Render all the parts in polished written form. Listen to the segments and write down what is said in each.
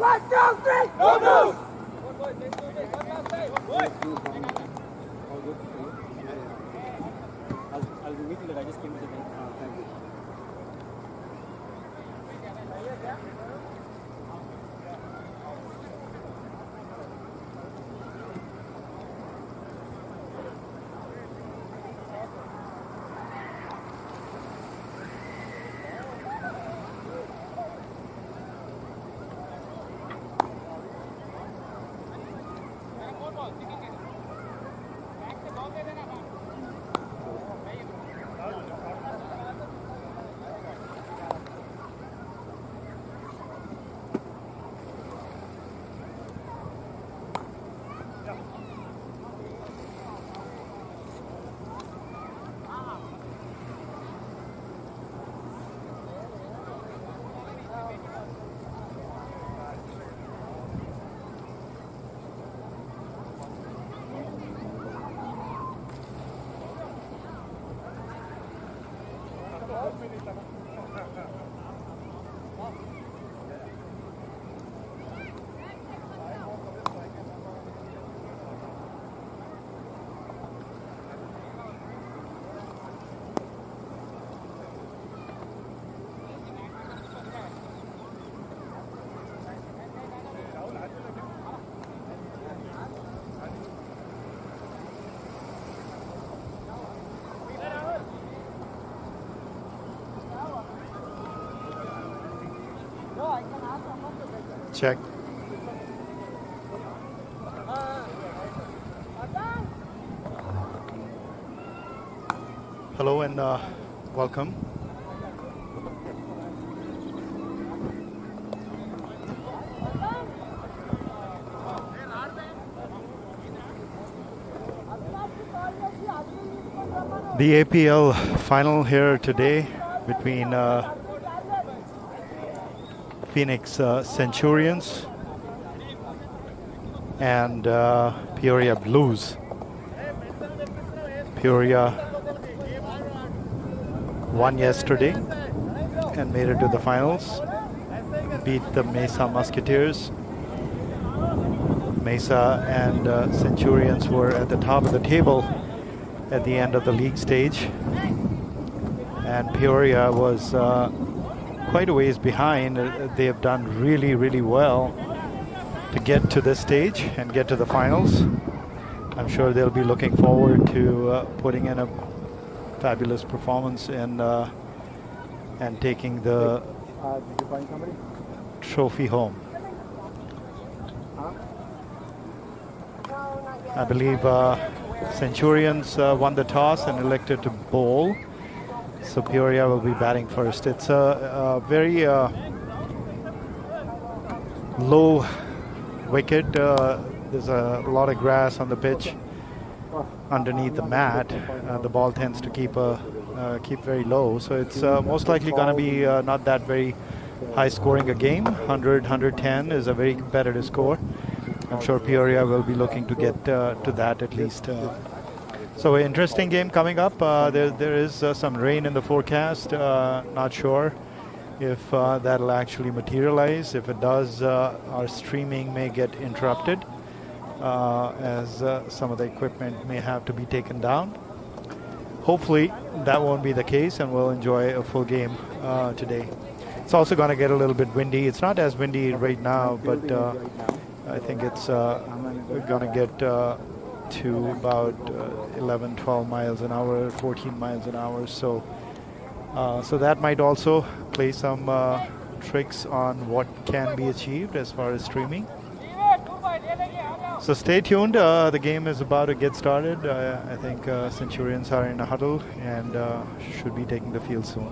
I'll be meeting that I just came to the bank. Thank you. Check. Hello and welcome. The APL final here today between Phoenix Centurions and Peoria Blues. Peoria won yesterday and made it to the finals. Beat the Mesa Musketeers. Mesa and Centurions were at the top of the table at the end of the league stage, and Peoria was quite a ways behind. They have done really well to get to this stage and get to the finals. I'm sure they'll be looking forward to putting in a fabulous performance and taking the Did you find somebody? trophy home. I believe Centurions won the toss and elected to bowl. So Peoria will be batting first. It's a very low wicket. There's a lot of grass on the pitch underneath the mat. The ball tends to keep very low. So it's most likely going to be not that very high scoring a game. 100, 110 is a very competitive score. I'm sure Peoria will be looking to get to that at least. So interesting game coming up. There is some rain in the forecast. Not sure if that'll actually materialize. If it does, our streaming may get interrupted as some of the equipment may have to be taken down. Hopefully that won't be the case and we'll enjoy a full game today. It's also going to get a little bit windy. It's not as windy right now, but I think it's going to get to about 11, 12 miles an hour, 14 miles an hour. So that might also play some tricks on what can be achieved as far as streaming. So stay tuned. The game is about to get started. I think Centurions are in a huddle and should be taking the field soon.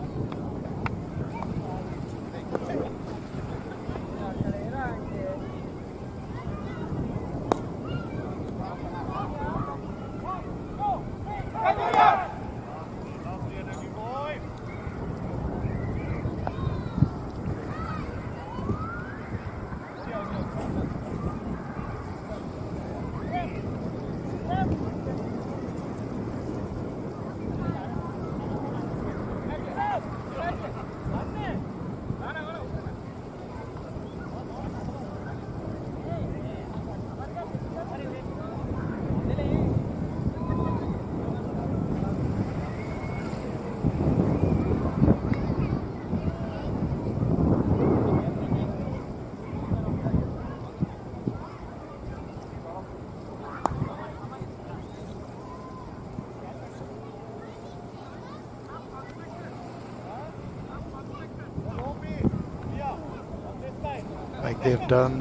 they've done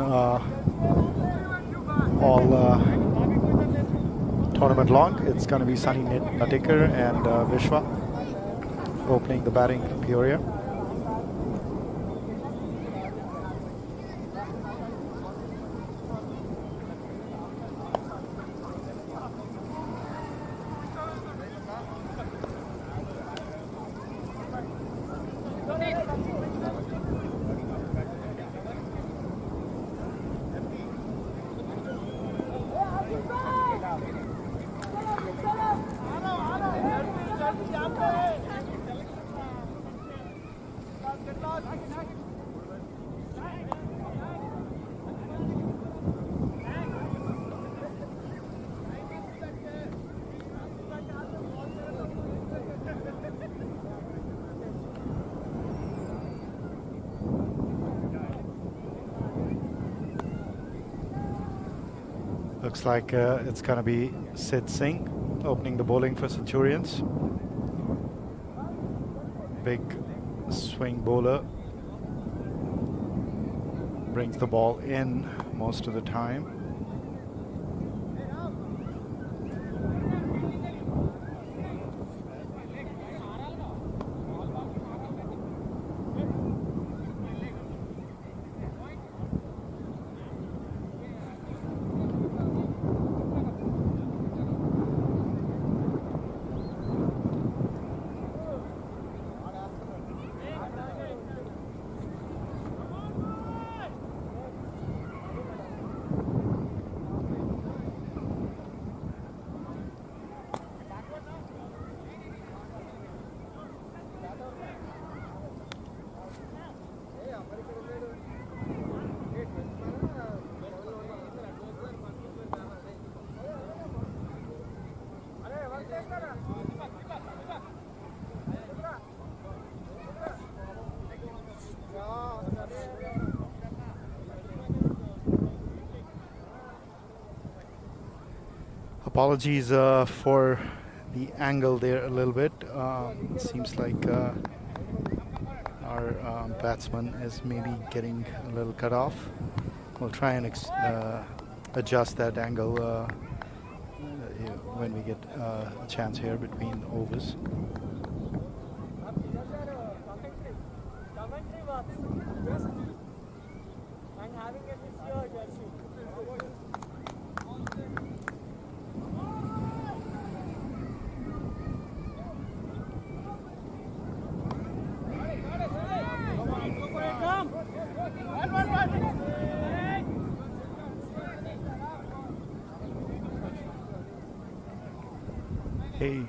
all tournament long. It's going to be Sunny Natikar and Vishwa opening the batting for Peoria. Looks like it's going to be Sid Singh opening the bowling for Centurions. Big swing bowler. Brings the ball in most of the time. Apologies for the angle there a little bit. It seems like our batsman is maybe getting a little cut off. We'll try and adjust that angle when we get a chance here between the overs. Hey.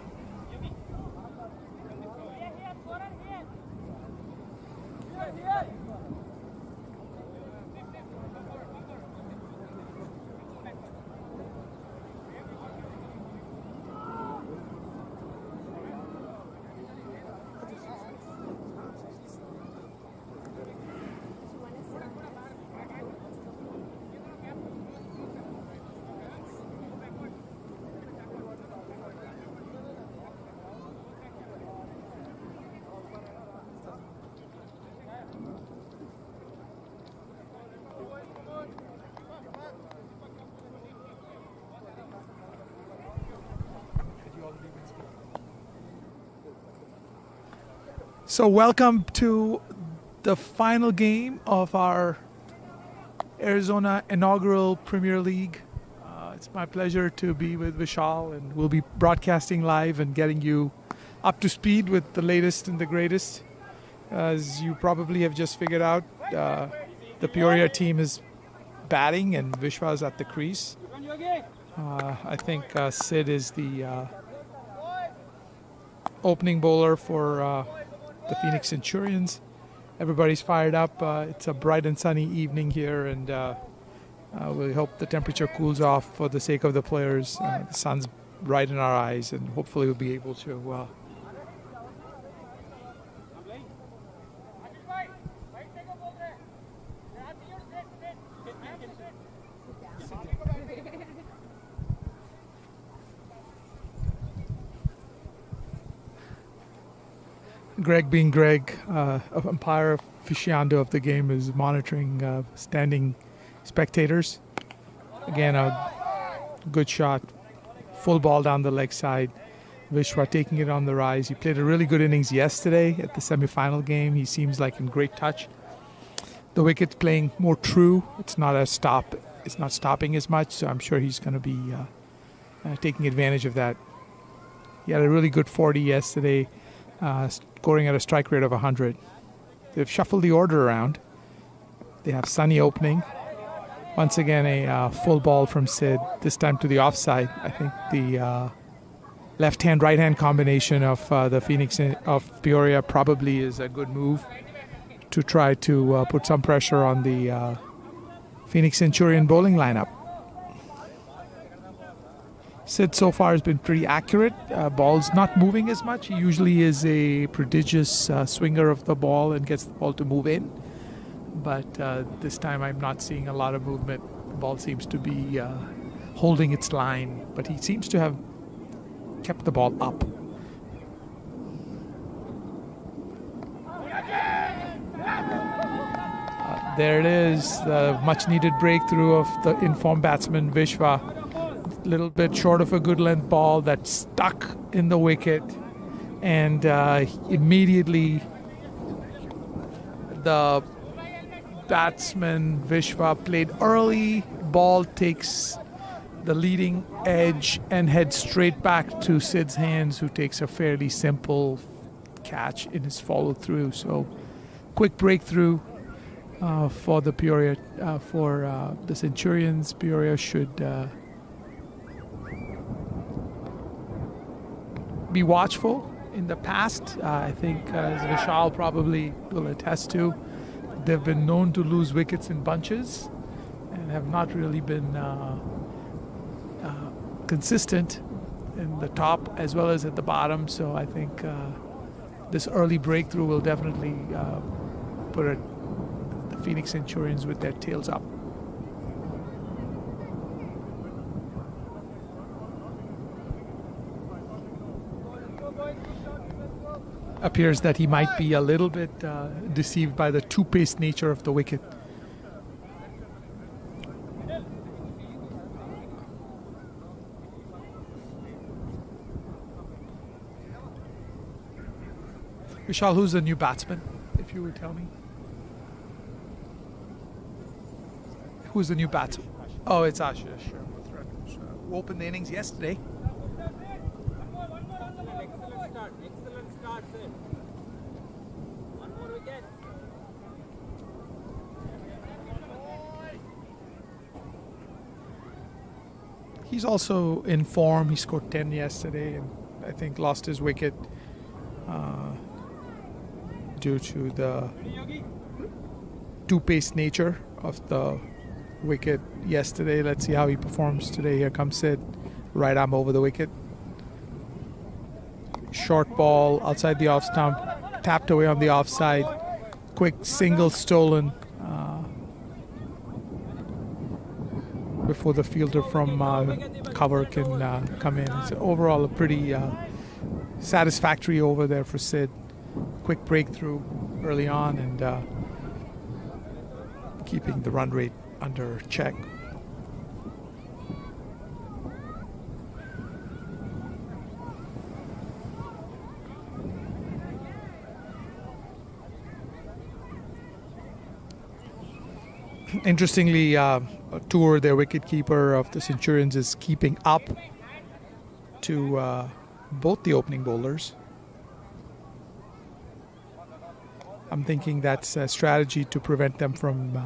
So welcome to the final game of our Arizona inaugural Premier League. It's my pleasure to be with Vishal, and we'll be broadcasting live and getting you up to speed with the latest and the greatest. As you probably have just figured out, the Peoria team is batting and Vishwa's at the crease. I think Sid is the opening bowler for the Phoenix Centurions. Everybody's fired up. It's a bright and sunny evening here, and we hope the temperature cools off for the sake of the players. The sun's right in our eyes, and hopefully we'll be able to Greg being Greg, umpire aficionado of the game, is monitoring standing spectators. Again, a good shot, full ball down the leg side. Vishwa taking it on the rise. He played a really good innings yesterday at the semifinal game. He seems like in great touch. The wicket's playing more true. It's not stopping as much, so I'm sure he's going to be taking advantage of that. He had a really good 40 yesterday, scoring at a strike rate of 100. They've shuffled the order around. They have Sunny opening. Once again, a full ball from Sid, this time to the offside. I think the left-hand, right-hand combination of the Phoenix of Peoria probably is a good move to try to put some pressure on the Phoenix Centurion bowling lineup. Sid so far has been pretty accurate. Ball's not moving as much. He usually is a prodigious swinger of the ball and gets the ball to move in. But this time I'm not seeing a lot of movement. The ball seems to be holding its line, but he seems to have kept the ball up. There it is, the much-needed breakthrough of the informed batsman Vishwa. A little bit short of a good length ball that stuck in the wicket, and immediately the batsman Vishwa played early. Ball takes the leading edge and heads straight back to Sid's hands, who takes a fairly simple catch in his follow-through. So, quick breakthrough for the Peoria, for the Centurions. Peoria should be watchful. In the past, I think, as Vishal probably will attest to, they've been known to lose wickets in bunches and have not really been consistent in the top as well as at the bottom. So I think this early breakthrough will definitely put the Phoenix Centurions with their tails up. Appears that he might be a little bit deceived by the two-paced nature of the wicket. Vishal, who's the new batsman, if you would tell me? Who's the new batsman? Oh, it's Ashish. Sure. Who opened the innings yesterday? Excellent start, sir. One more wicket. He's also in form. He scored 10 yesterday and I think lost his wicket due to the two-paced nature of the wicket yesterday. Let's see how he performs today. Here comes Sid. Right arm over the wicket. Short ball outside the off stump. Tapped away on the offside. Quick single stolen before the fielder from cover can come in. So overall a pretty satisfactory over there for Sid. Quick breakthrough early on and keeping the run rate under check. Interestingly, Tour, their wicketkeeper of the Centurions, is keeping up to both the opening bowlers. I'm thinking that's a strategy to prevent them from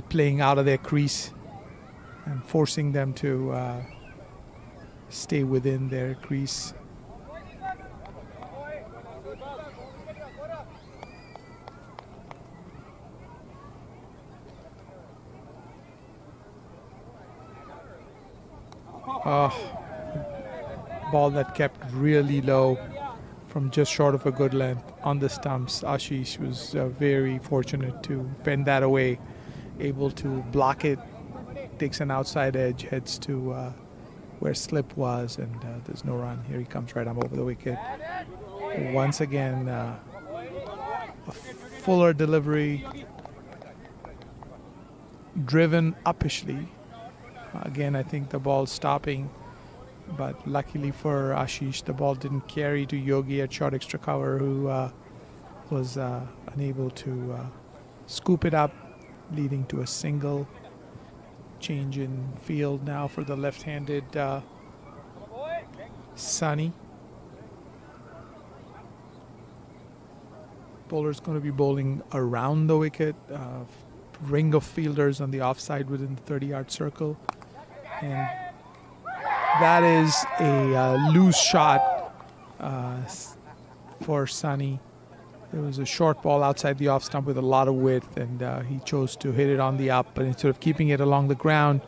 playing out of their crease and forcing them to stay within their crease. Ball that kept really low from just short of a good length on the stumps. Ashish was very fortunate to bend that away, able to block it, takes an outside edge, heads to where slip was, and there's no run. Here he comes right arm over the wicket. Once again, a fuller delivery, driven uppishly. Again, I think the ball stopping, but luckily for Ashish, the ball didn't carry to Yogi at short extra cover, who was unable to scoop it up, leading to a single. Change in field now for the left-handed Sunny. Bowler's going to be bowling around the wicket. Ring of fielders on the offside within the 30-yard circle. And that is a loose shot for Sunny. There was a short ball outside the off stump with a lot of width, and he chose to hit it on the up. But instead of keeping it along the ground,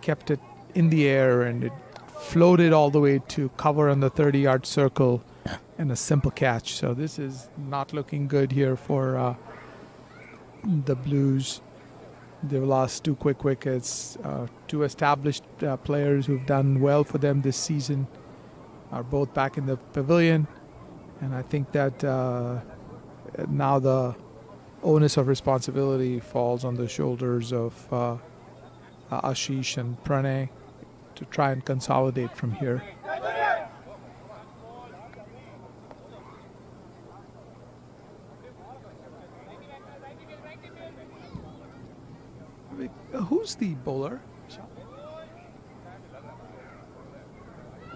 kept it in the air, and it floated all the way to cover on the 30-yard circle, and a simple catch. So this is not looking good here for the Blues. They've lost 2 quick wickets. 2 established players who've done well for them this season are both back in the pavilion, and I think that now the onus of responsibility falls on the shoulders of Ashish and Pranay to try and consolidate from here. Who's the bowler?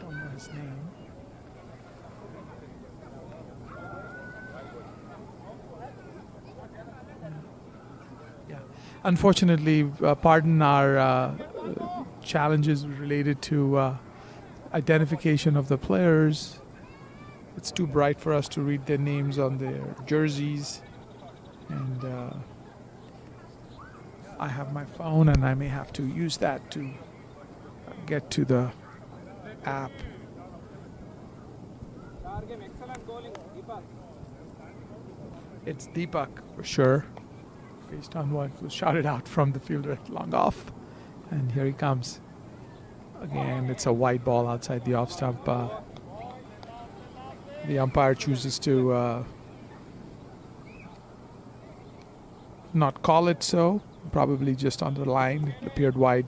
Don't know his name. Yeah. Unfortunately, pardon our challenges related to identification of the players. It's too bright for us to read their names on their jerseys, and I have my phone, and I may have to use that to get to the app. It's Deepak for sure, based on what was shouted out from the fielder at long off. And here he comes. Again, it's a wide ball outside the off stump. The umpire chooses to not call it so. Probably just on the line. It appeared wide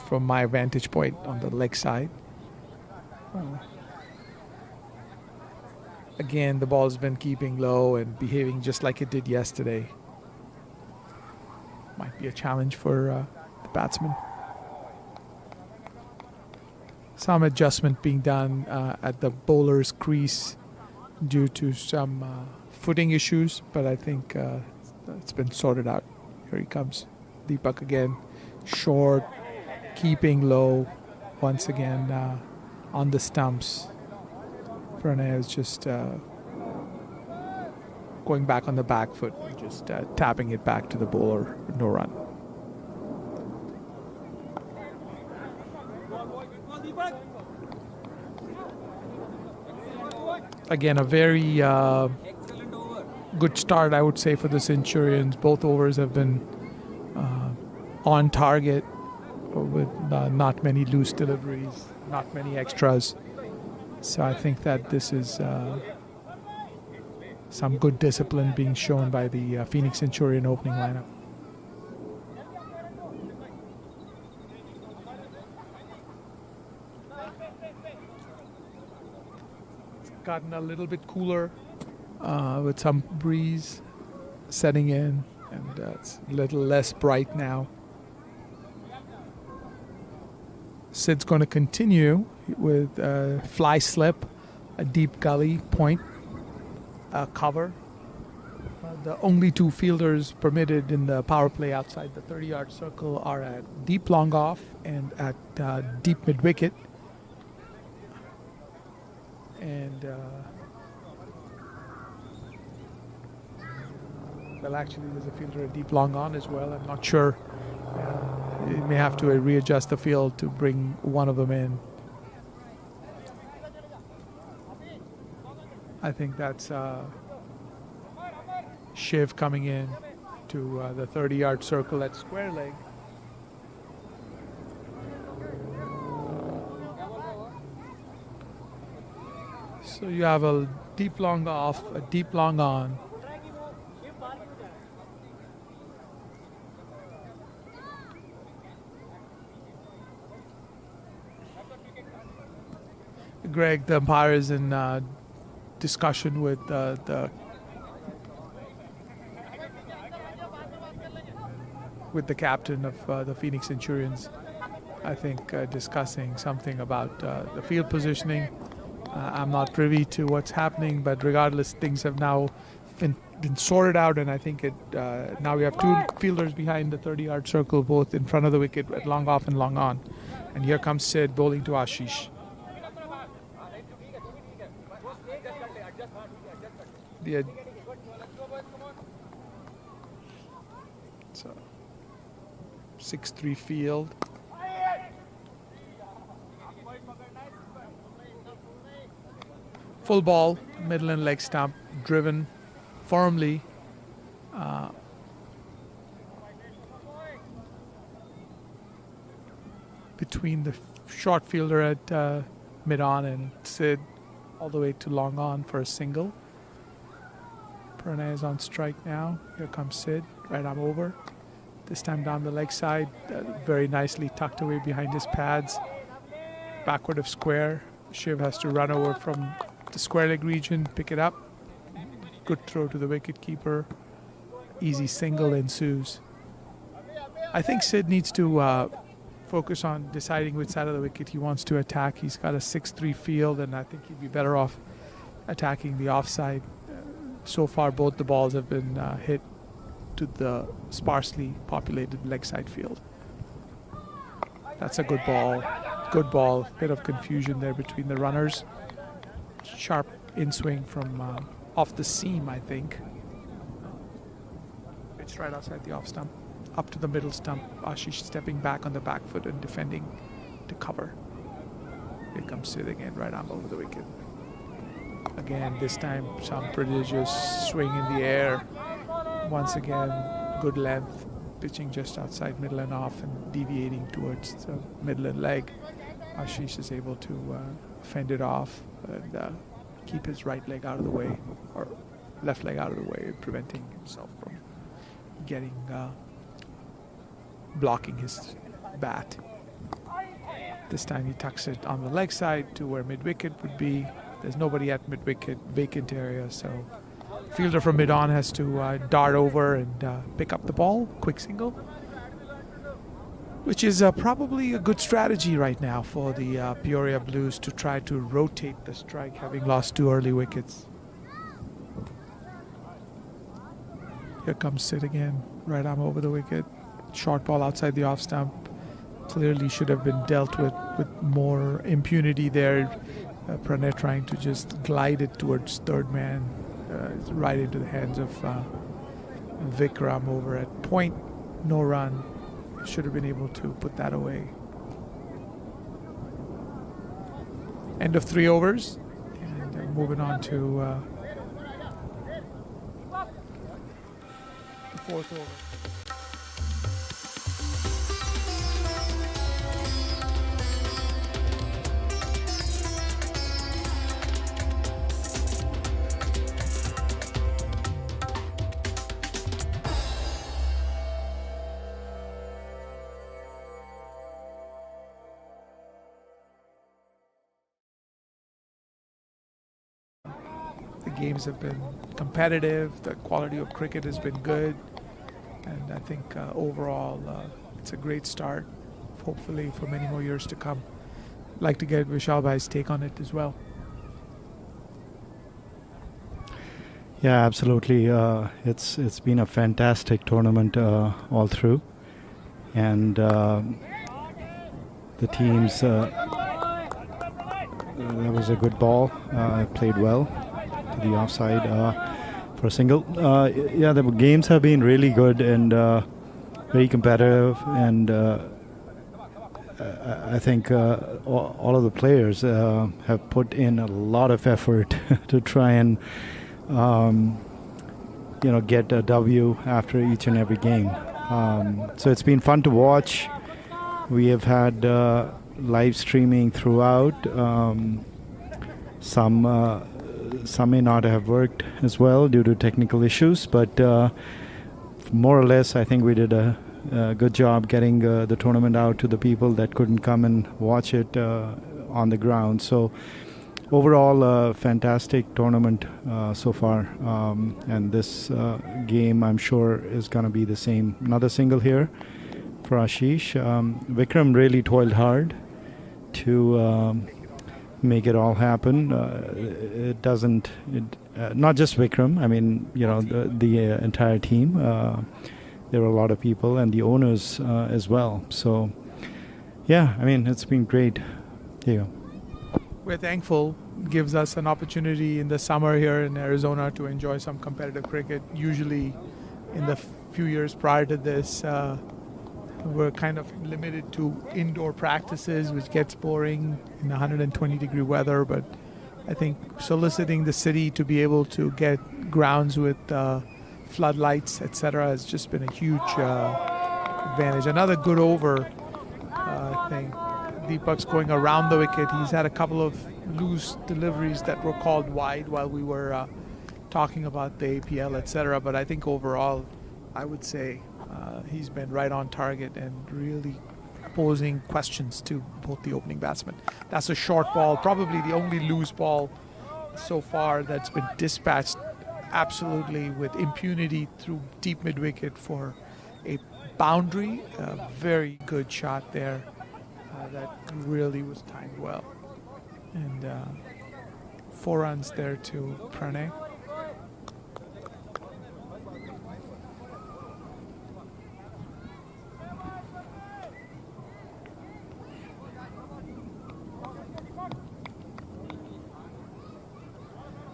from my vantage point on the leg side. Again, the ball's been keeping low and behaving just like it did yesterday. Might be a challenge for the batsman. Some adjustment being done at the bowler's crease due to some footing issues, but I think it's been sorted out. Here he comes. Deepak again. Short, keeping low. Once again on the stumps. Pranay is just going back on the back foot, just tapping it back to the bowler. No run. Again, a very good start, I would say, for the Centurions. Both overs have been on target with not many loose deliveries, not many extras. So I think that this is some good discipline being shown by the Phoenix Centurion opening lineup. It's gotten a little bit cooler with some breeze setting in, and it's a little less bright now. Sid's going to continue with fly slip, a deep gully point cover. The only 2 fielders permitted in the power play outside the 30-yard circle are at deep long off and at deep mid wicket. And well, actually, there's a fielder at deep long on as well. I'm not sure. You may have to readjust the field to bring one of them in. I think that's Shiv coming in to the 30-yard circle at square leg. So you have a deep long off, a deep long on. Greg, the umpire, is in discussion with the captain of the Phoenix Centurions. I think discussing something about the field positioning. I'm not privy to what's happening, but regardless, things have now been sorted out, and I think now we have two fielders behind the 30-yard circle, both in front of the wicket at long off and long on. And here comes Sid bowling to Ashish. So 6-3 field. Full ball, middle and leg stump, driven firmly. Between the short fielder at mid-on and Sid all the way to long on for a single. Pranay is on strike now. Here comes Sid, right arm over. This time down the leg side, very nicely tucked away behind his pads. Backward of square. Shiv has to run over from the square leg region, pick it up. Good throw to the wicket keeper. Easy single ensues. I think Sid needs to focus on deciding which side of the wicket he wants to attack. He's got a 6-3 field, and I think he'd be better off attacking the offside. So far, both the balls have been hit to the sparsely populated leg side field. That's a good ball. Good ball. Bit of confusion there between the runners. Sharp in swing from off the seam, I think. It's right outside the off stump. Up to the middle stump. Ashish stepping back on the back foot and defending to cover. Here comes Sid again, right arm over the wicket. Again, this time some prodigious swing in the air. Once again, good length, pitching just outside middle and off and deviating towards the middle and leg. Ashish is able to fend it off and keep his right leg out of the way, or left leg out of the way, preventing himself from getting blocking his bat. This time he tucks it on the leg side to where mid-wicket would be. There's nobody at mid-wicket, vacant area, so fielder from mid-on has to dart over and pick up the ball, quick single, which is probably a good strategy right now for the Peoria Blues to try to rotate the strike, having lost 2 early wickets. Here comes Sid again, right arm over the wicket, short ball outside the off stump. Clearly should have been dealt with more impunity there. Pranay trying to just glide it towards third man, right into the hands of Vikram over at point. No run. Should have been able to put that away. End of 3 overs. And moving on to the 4th over. Games have been competitive. The quality of cricket has been good, and I think overall it's a great start. Hopefully for many more years to come. I'd like to get Vishal Bhai's take on it as well. Yeah, absolutely. It's been a fantastic tournament all through, and the teams. That was a good ball. Played well. The offside for a single. Yeah, the games have been really good and very competitive, and I think all of the players have put in a lot of effort to try and get a W after each and every game. So it's been fun to watch. We have had live streaming throughout. Some may not have worked as well due to technical issues, but more or less, I think we did a good job getting the tournament out to the people that couldn't come and watch it on the ground. So overall, a fantastic tournament so far. And this game, I'm sure, is going to be the same. Another single here for Ashish. Vikram really toiled hard to make it all happen. It doesn't, not just Vikram, I mean, the entire team. There were a lot of people and the owners as well. So, yeah, I mean, it's been great. Here you go. We're thankful. Gives us an opportunity in the summer here in Arizona to enjoy some competitive cricket. Usually in the few years prior to this, we're kind of limited to indoor practices, which gets boring in 120-degree weather. But I think soliciting the city to be able to get grounds with floodlights, etc., has just been a huge advantage. Another good over, I think. Deepak's going around the wicket. He's had a couple of loose deliveries that were called wide while we were talking about the APL, etc. But I think overall, I would say he's been right on target and really posing questions to both the opening batsmen. That's a short ball, probably the only loose ball so far that's been dispatched absolutely with impunity through deep mid-wicket for a boundary. A very good shot there. That really was timed well. And 4 runs there to Pranay.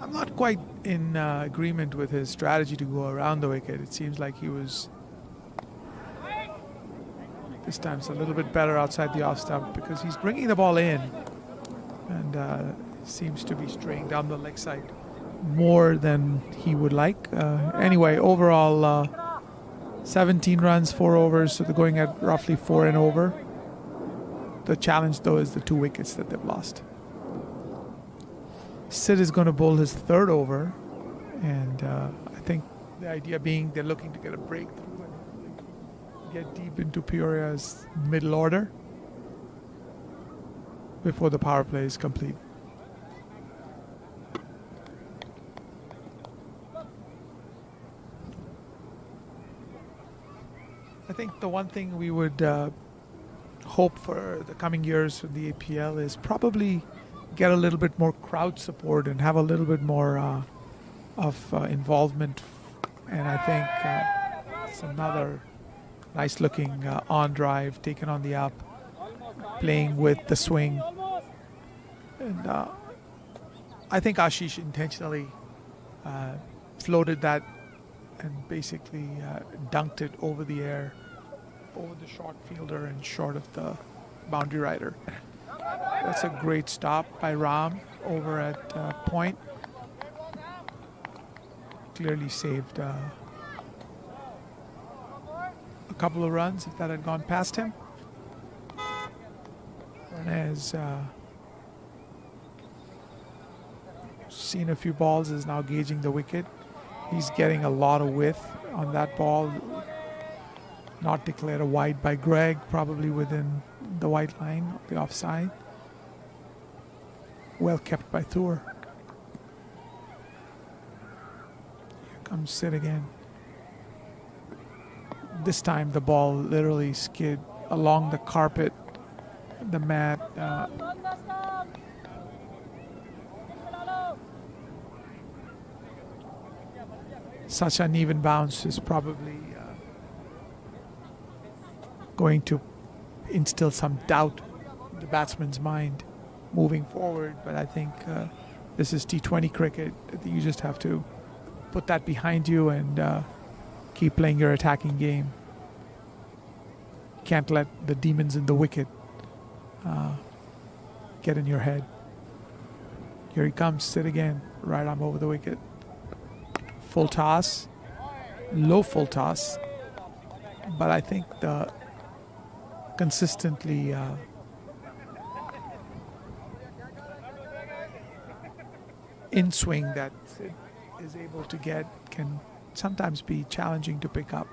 I'm not quite in agreement with his strategy to go around the wicket. It seems like he was this time it's a little bit better outside the off stump because he's bringing the ball in and seems to be straying down the leg side more than he would like. Anyway, overall 17 runs, 4 overs, so they're going at roughly 4 and over. The challenge, though, is the 2 wickets that they've lost. Sid is going to bowl his 3rd over, and I think the idea being they're looking to get a breakthrough and get deep into Peoria's middle order before the power play is complete. I think the one thing we would hope for the coming years for the APL is probably get a little bit more crowd support and have a little bit more of involvement. And I think it's another nice looking on drive taken on the up, playing with the swing. And I think Ashish intentionally floated that and basically dunked it over the air, over the short fielder and short of the boundary rider. That's a great stop by Ram over at point. Clearly saved a couple of runs if that had gone past him. And has seen a few balls, is now gauging the wicket. He's getting a lot of width on that ball. Not declared a wide by Greg, probably within the white line, the offside. Well kept by Thur. Here comes Sid again. This time the ball literally skid along the carpet, the mat. Such uneven bounce is probably going to instill some doubt in the batsman's mind moving forward. But I think this is T20 cricket. I think you just have to put that behind you and keep playing your attacking game. Can't let the demons in the wicket get in your head. Here he comes, Sid again, right arm over the wicket. Full toss, low full toss, but I think the consistently in swing that Sid is able to get can sometimes be challenging to pick up.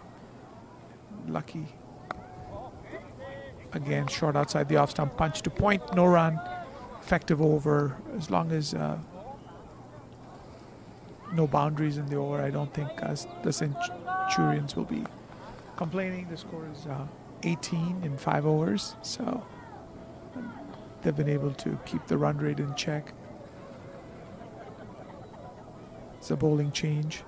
Lucky. Again, short outside the off stump, punch to point, no run. Effective over. As long as no boundaries in the over, I don't think the Centurions will be complaining. The score is 18 in 5 overs, so they've been able to keep the run rate in check. It's a bowling change.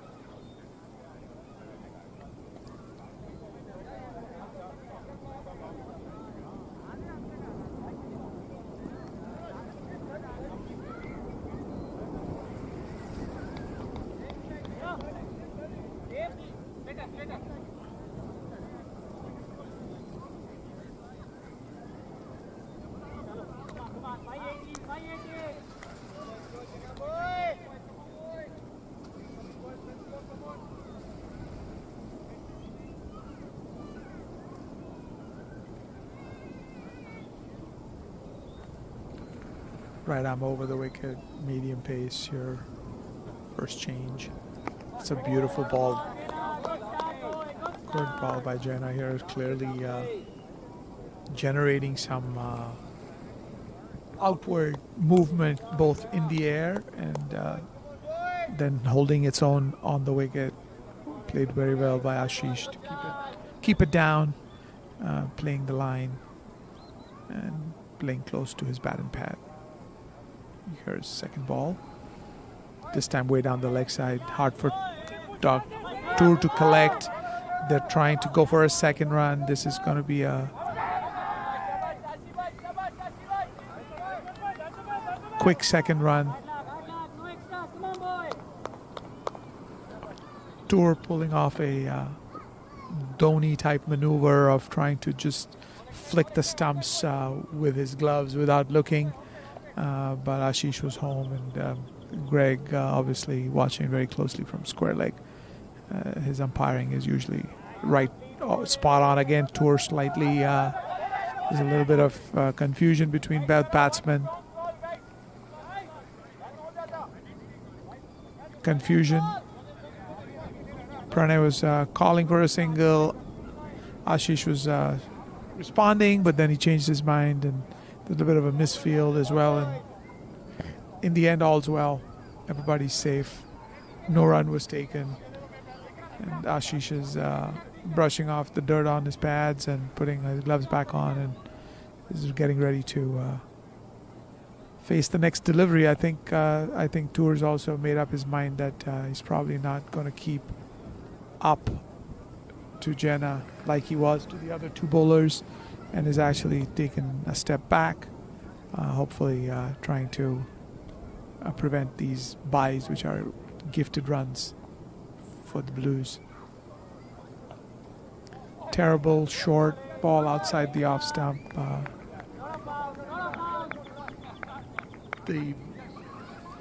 Right arm over the wicket, medium pace, your first change. It's a beautiful ball. Good ball by Jenna here, clearly generating some outward movement both in the air and then holding its own on the wicket. Played very well by Ashish to keep it down, playing the line and playing close to his bat and pad. Here's second ball. This time way down the leg side. Hard for Tour to collect. They're trying to go for a second run. This is going to be a quick second run. Tour pulling off a Dhoni type maneuver of trying to just flick the stumps with his gloves without looking. But Ashish was home, and Greg obviously watching very closely from square leg. His umpiring is usually right, spot on again. Tour slightly, there's a little bit of confusion between both batsmen. Confusion. Pranay was calling for a single. Ashish was responding, but then he changed his mind, and there's a bit of a misfield as well, and in the end all's well. Everybody's safe. No run was taken, and Ashish is brushing off the dirt on his pads and putting his gloves back on, and is getting ready to face the next delivery. I think Tour's also made up his mind that he's probably not going to keep up to Jenna like he was to the other two bowlers, and is actually taken a step back, hopefully trying to prevent these byes, which are gifted runs for the Blues. Terrible short ball outside the off stump. The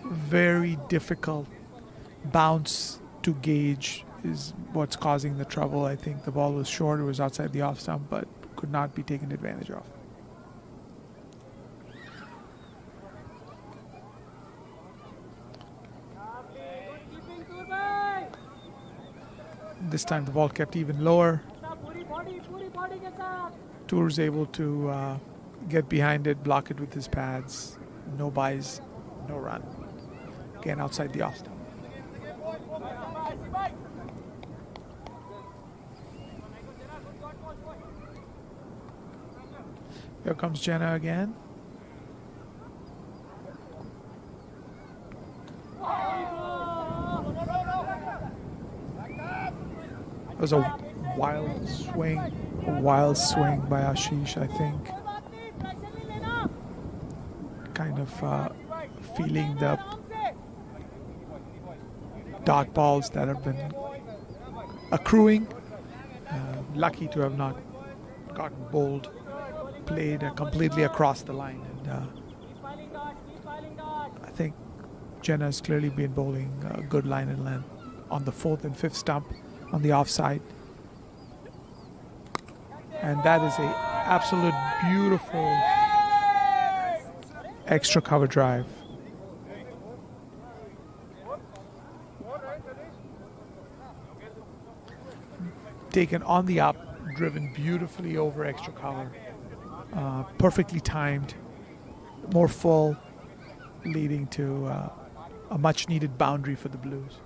very difficult bounce to gauge is what's causing the trouble. I think the ball was short, it was outside the off stump, but could not be taken advantage of. This time the ball kept even lower. Tour's able to get behind it, block it with his pads. No byes, no run. Again, outside the off stump. Here comes Jenna again. It was a wild swing by Ashish, I think. Kind of feeling the dot balls that have been accruing. Lucky to have not gotten bowled. Played completely across the line, and I think Jenna has clearly been bowling a good line and length on the 4th and 5th stump on the offside, and that is a absolute beautiful extra cover drive. taken on the up, driven beautifully over extra cover. Perfectly timed, more full, leading to a much needed boundary for the Blues.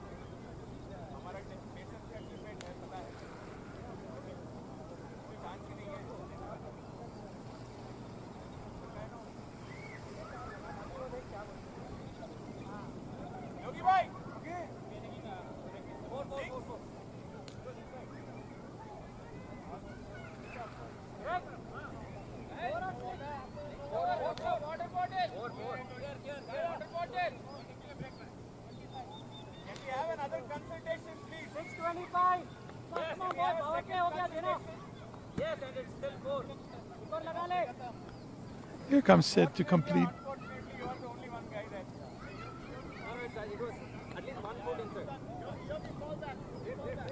Here comes Sid to complete.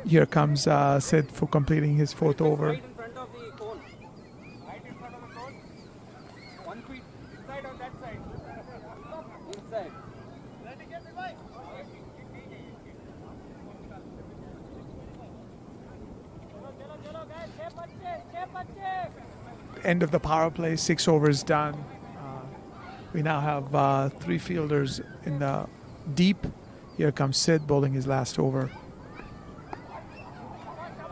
Here comes Sid for completing his fourth over. Right in front of the cone. Right in front of the cone. 1 feet. This side on that side. Inside. End of the power play, 6 overs done. We now have 3 fielders in the deep. Here comes Sid bowling his last over.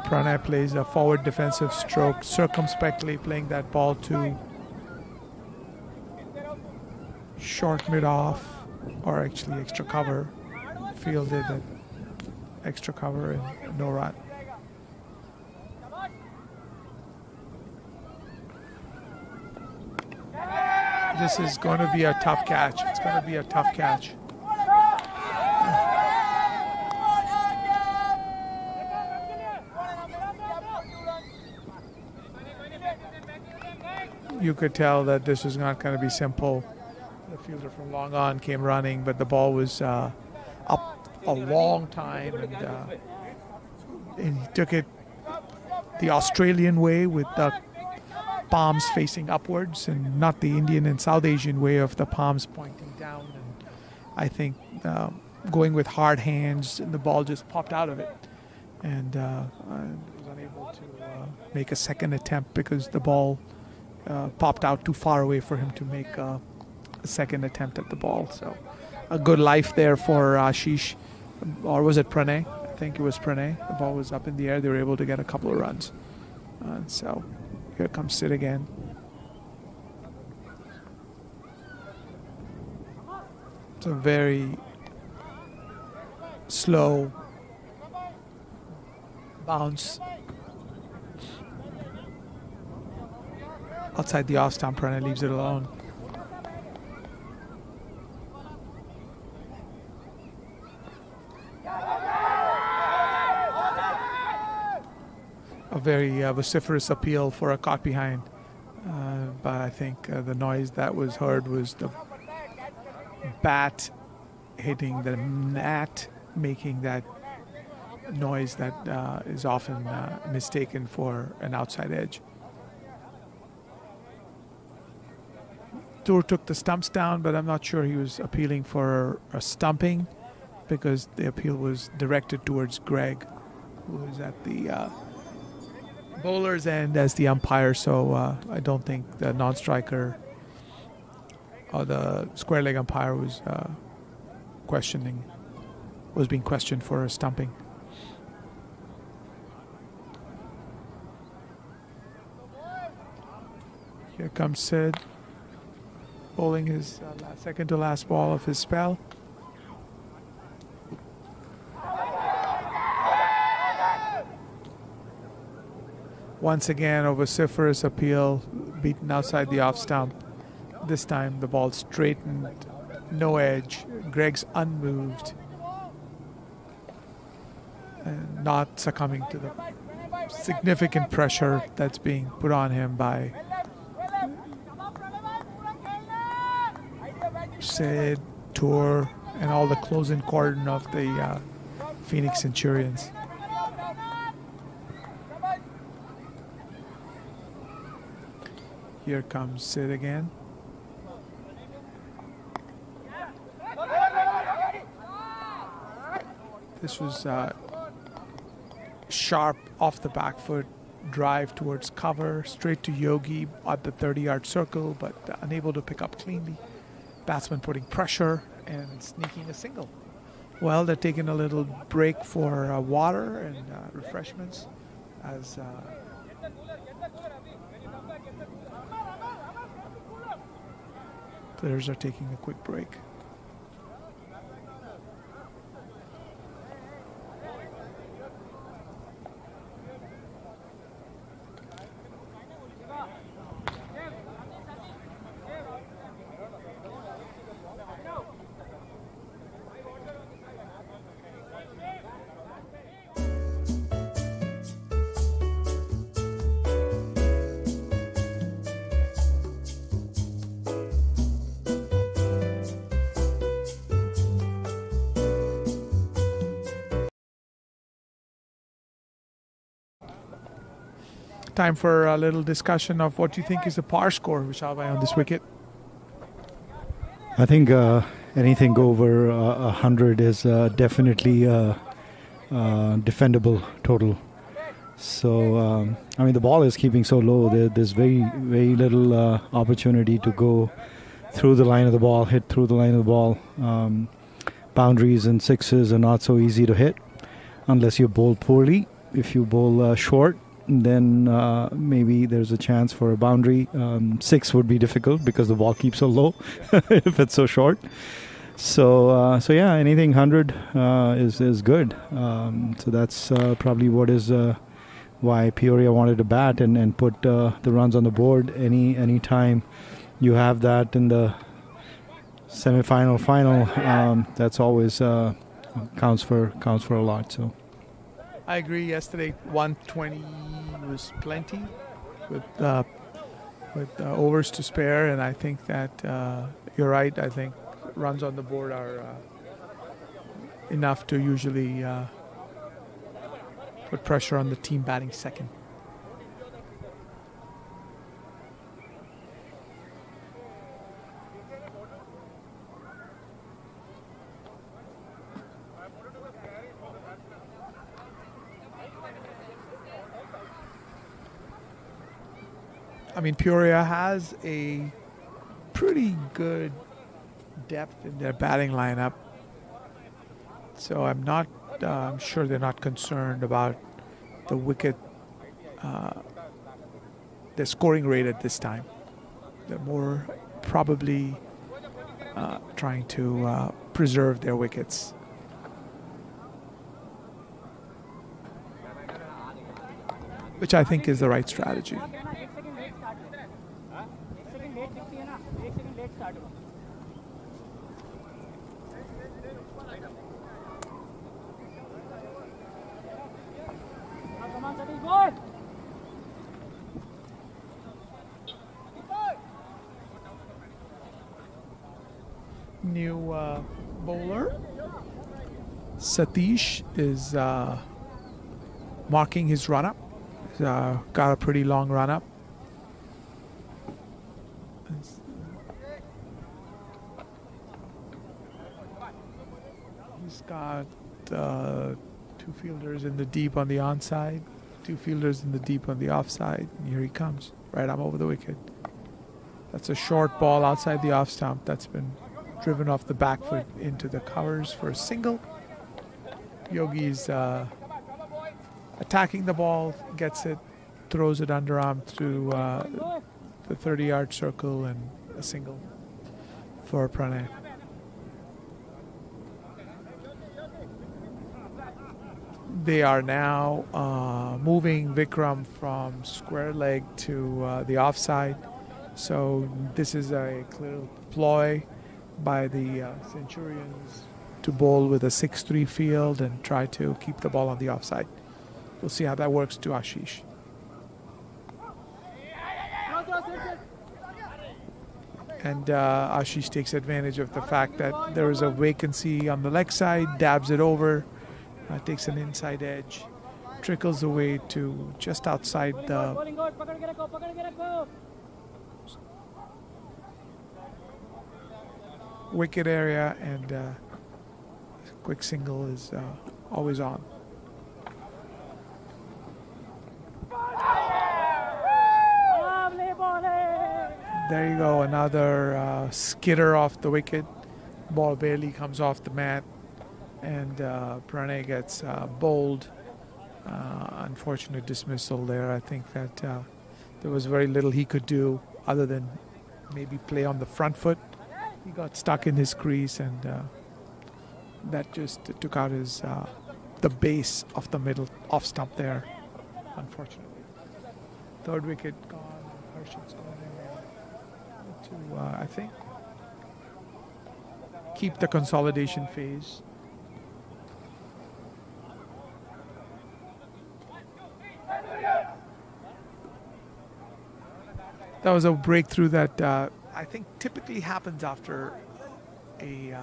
Pranay plays a forward defensive stroke, circumspectly playing that ball to short mid-off, or actually extra cover. Fielded at extra cover and no run. This is going to be a tough catch. It's going to be a tough catch. You could tell that this was not going to be simple. The fielder from long on came running, but the ball was up a long time, and he took it the Australian way with the palms facing upwards, and not the Indian and South Asian way of the palms pointing down. And I think going with hard hands, and the ball just popped out of it, and I was unable to make a second attempt because the ball popped out too far away for him to make a second attempt at the ball. So a good life there for Ashish, or was it Pranay? I think it was Pranay. The ball was up in the air. They were able to get a couple of runs. So here comes Sid again. It's a very slow bounce outside the off stump. Pranay leaves it alone. A very vociferous appeal for a caught behind, but I think the noise that was heard was the bat hitting the mat, making that noise that is often mistaken for an outside edge. Tour took the stumps down, but I'm not sure he was appealing for a stumping, because the appeal was directed towards Greg, who was at the bowler's end as the umpire. So I don't think the non-striker or the square leg umpire was being questioned for a stumping. Here comes Sid, bowling his second to last ball of his spell. Once again, a vociferous appeal, beaten outside the off stump. This time the ball straightened, no edge. Greg's unmoved and not succumbing to the significant pressure that's being put on him by Sid, Tour, and all the close-in cordon of the Phoenix Centurions. Here comes Sid again. This was sharp off the back foot drive towards cover, straight to Yogi at the 30-yard circle, but unable to pick up cleanly. Batsman putting pressure and sneaking a single. Well, they're taking a little break for water and refreshments as players are taking a quick break. Time for a little discussion of what you think is the par score, Vishalbhai, on this wicket. I think anything over 100 is definitely defendable total. So, I mean, the ball is keeping so low. There's very, very little opportunity to go through the line of the ball, hit through the line of the ball. Boundaries and sixes are not so easy to hit unless you bowl poorly. If you bowl short, then maybe there's a chance for a boundary. Six would be difficult because the ball keeps so low if it's so short. So yeah, anything 100 is good. So that's probably what is why Peoria wanted to bat and put the runs on the board. Any time you have that in the semi-final, final, that's always counts for a lot. So. I agree. Yesterday, 120 was plenty with overs to spare, and I think that you're right. I think runs on the board are enough to usually put pressure on the team batting second. I mean, Peoria has a pretty good depth in their batting lineup, so I'm sure they're not concerned about the wicket, their scoring rate at this time. They're more probably trying to preserve their wickets. Which I think is the right strategy. New bowler Satish is marking his run-up. He's got a pretty long run-up. He's got two fielders in the deep on the onside, two fielders in the deep on the offside. And here he comes, right arm over the wicket. That's a short ball outside the off stump that's been driven off the back foot into the covers for a single. Yogi's attacking the ball, gets it, throws it underarm through the 30-yard circle, and a single for Pranay. They are now moving Vikram from square leg to the offside. So this is a clear ploy by the Centurions to bowl with a 6-3 field and try to keep the ball on the offside. We'll see how that works to Ashish. And Ashish takes advantage of the fact that there is a vacancy on the leg side, dabs it over, takes an inside edge, trickles away to just outside the wicket area, and quick single is always on. There you go, another skitter off the wicket. Ball barely comes off the mat, and Pranay gets bowled. Unfortunate dismissal there. I think that there was very little he could do other than maybe play on the front foot. He got stuck in his crease, and that just took out his the base of the middle off stump there, unfortunately. Third wicket gone. Harshit's going in there to, I think, keep the consolidation phase. That was a breakthrough that I think typically happens after a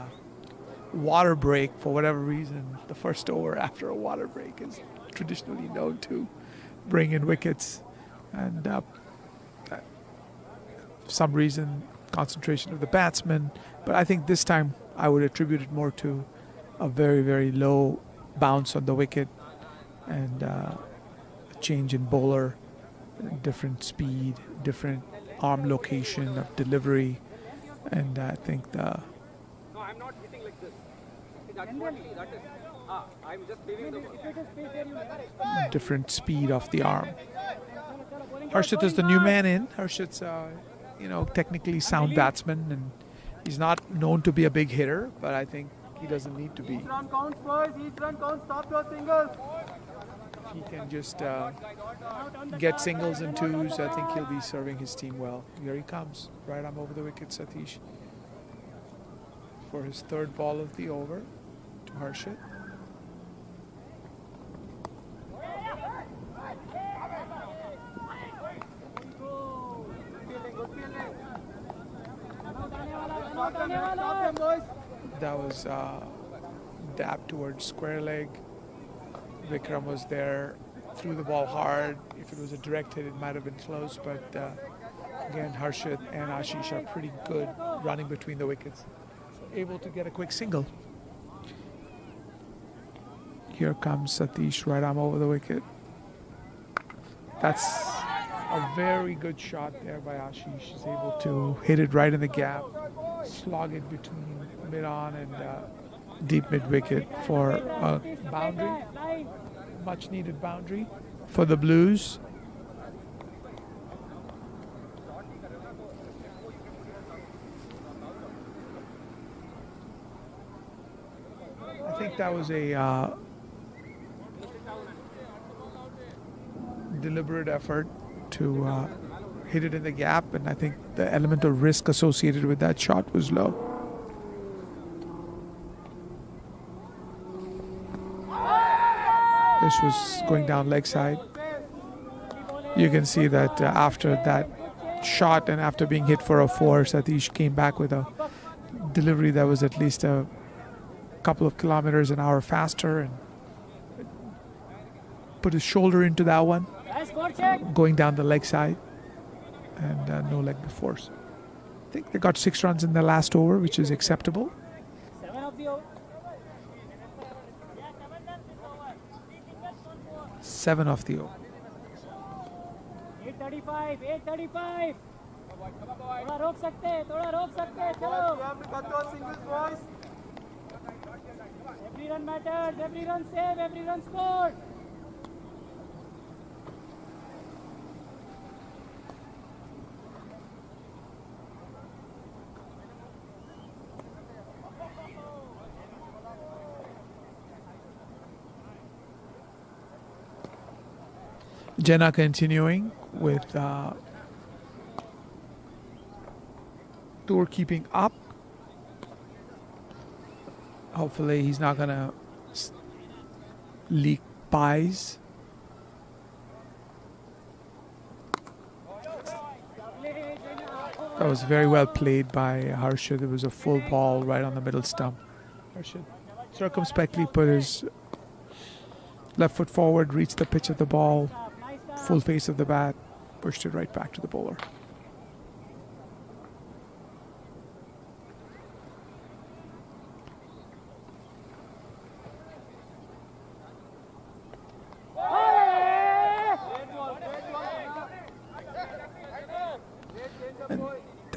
water break. For whatever reason, the first over after a water break is traditionally known to bring in wickets, and for some reason, concentration of the batsman. But I think this time I would attribute it more to a very, very low bounce on the wicket and a change in bowler, different speed, different arm location of delivery, and I think the No, I'm not hitting like this. That's what that is. I'm just leaving the different speed of the arm. Harshit is the new man in. Harshit's technically sound batsman, and he's not known to be a big hitter, but I think he doesn't need to be. Each run counts, boys. Each run counts. Stop your singles. If he can just get singles and twos, I think he'll be serving his team well. Here he comes, right arm over the wicket, Satish, for his third ball of the over to Harshit. That was dab towards square leg. Vikram was there, threw the ball hard. If it was a direct hit, it might have been close, but again, Harshit and Ashish are pretty good running between the wickets. So able to get a quick single. Here comes Satish, right arm over the wicket. That's a very good shot there by Ashish. He's able to hit it right in the gap, slog it between mid-on and deep mid-wicket for a boundary, much needed boundary for the Blues. I think that was a deliberate effort to hit it in the gap, and I think the element of risk associated with that shot was low. This was going down leg side. You can see that after that shot and after being hit for a four, Satish came back with a delivery that was at least a couple of kilometers an hour faster and put his shoulder into that one, going down the leg side, and no leg before. So I think they got 6 runs in the last over, which is acceptable. 7 of the over. 835, 835. थोड़ा रोक सकते हैं, चलो. Every run matters, every run save, every run scored. Jenna continuing with Tour keeping up. Hopefully he's not going to leak pies. That was very well played by Harshit. It was a full ball right on the middle stump. Harshit circumspectly put his left foot forward, reached the pitch of the ball, full face of the bat, pushed it right back to the bowler. And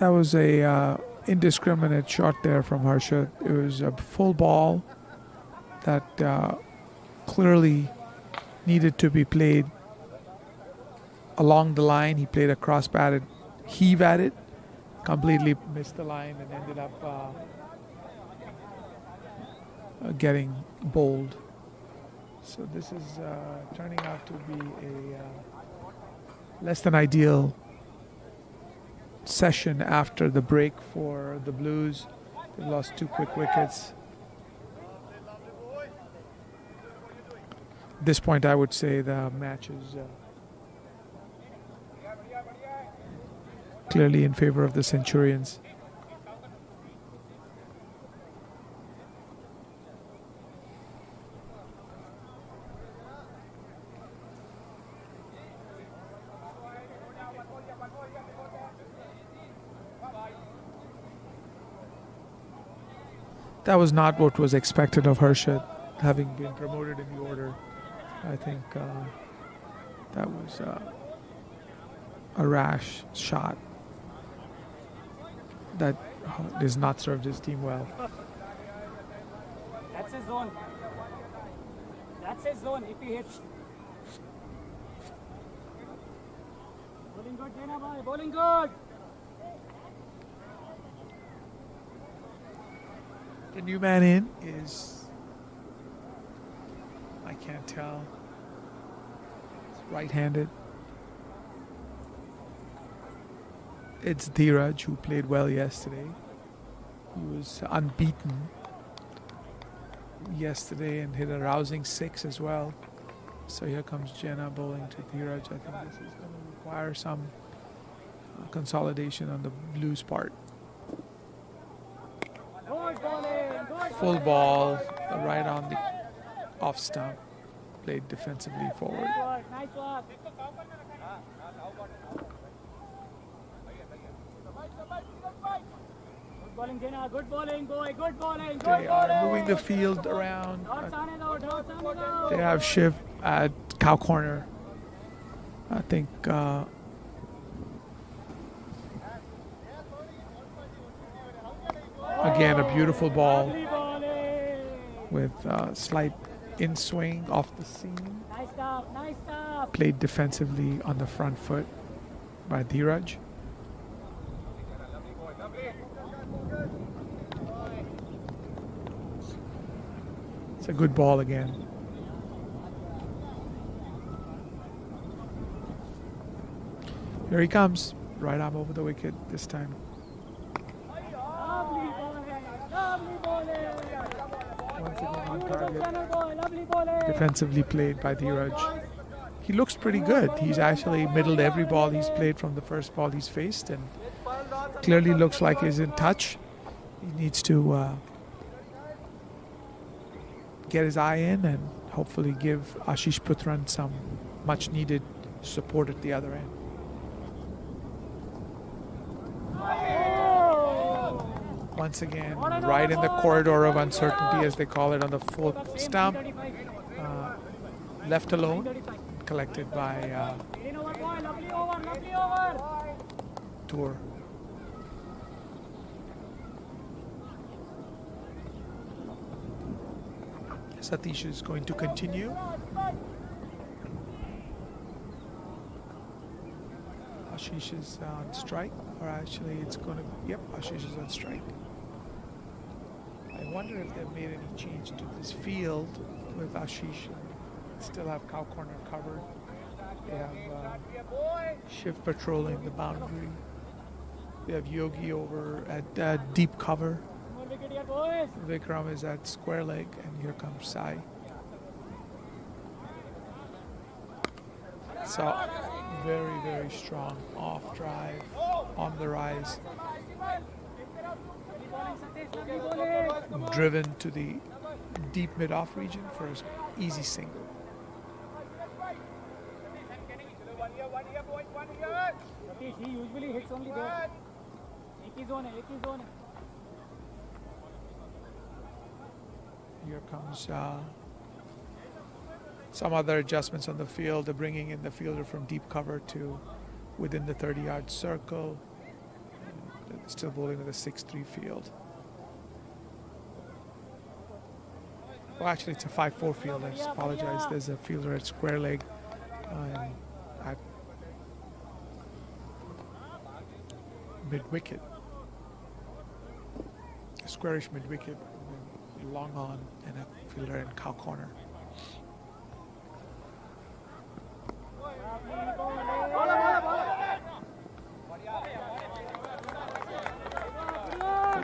That was a indiscriminate shot there from Harshad. It was a full ball that clearly needed to be played along the line. He played a cross-batted heave at it, completely missed the line and ended up getting bowled. So this is turning out to be a less than ideal session after the break for the Blues. They lost 2 quick wickets. At this point, I would say the match is clearly in favor of the Centurions. That was not what was expected of Harshad, having been promoted in the order. I think that was a rash shot that has not served his team well. That's his zone. That's his zone if he hits. Bowling good, Jena boy. Bowling good. The new man in is, I can't tell, it's right-handed. It's Dheeraj, who played well yesterday. He was unbeaten yesterday and hit a rousing 6 as well. So here comes Jena bowling to Dheeraj. I think this is going to require some consolidation on the Blues' part. Full ball, right on the off stump, played defensively forward. Nice work. Good bowling, Jena. Good bowling, boy. Good bowling. Good They are bowling. moving the field around. Dots on it out. Dots on it out. They have Shiv at cow corner. I think again a beautiful ball Lovely bowling. with slight in swing off the seam. Nice stuff. Nice stuff. Played defensively on the front foot by Dheeraj. It's a good ball again. Here he comes. Right arm over the wicket this time. Lovely bowling. Lovely bowling. Once again on Beautiful target. Jena boy. Lovely bowling. Defensively played by Dheeraj. He looks pretty good. He's actually middled every ball he's played from the first ball he's faced, and clearly looks like he's in touch. He needs to get his eye in and hopefully give Ashish Putran some much needed support at the other end. Once again, right in the corridor of uncertainty, as they call it, on the fourth stump. Left alone, collected by Clean over, boy. Lovely over. Lovely over. Tour. Satish is going to continue. Ashish is on strike, or actually it's going to, yep, Ashish is on strike. I wonder if they've made any change to this field with Ashish. Still have cow corner covered. They have Shiv patrolling the boundary. They have Yogi over at deep cover. More wicket here, boys. Vikram is at square leg, and here comes Sai. So very, very strong off drive on the rise, Lovely bowling. driven to the deep mid-off region for an easy single. Satish, he usually hits only there. एक ही zone है, एक ही zone है. Here comes some other adjustments on the field. They're bringing in the fielder from deep cover to within the 30-yard circle. still bowling with a 6-3 field. Well, actually, it's a 5-4 field. I apologize. There's a fielder at square leg and at mid-wicket. A squarish mid-wicket, long on, and a fielder in cow corner.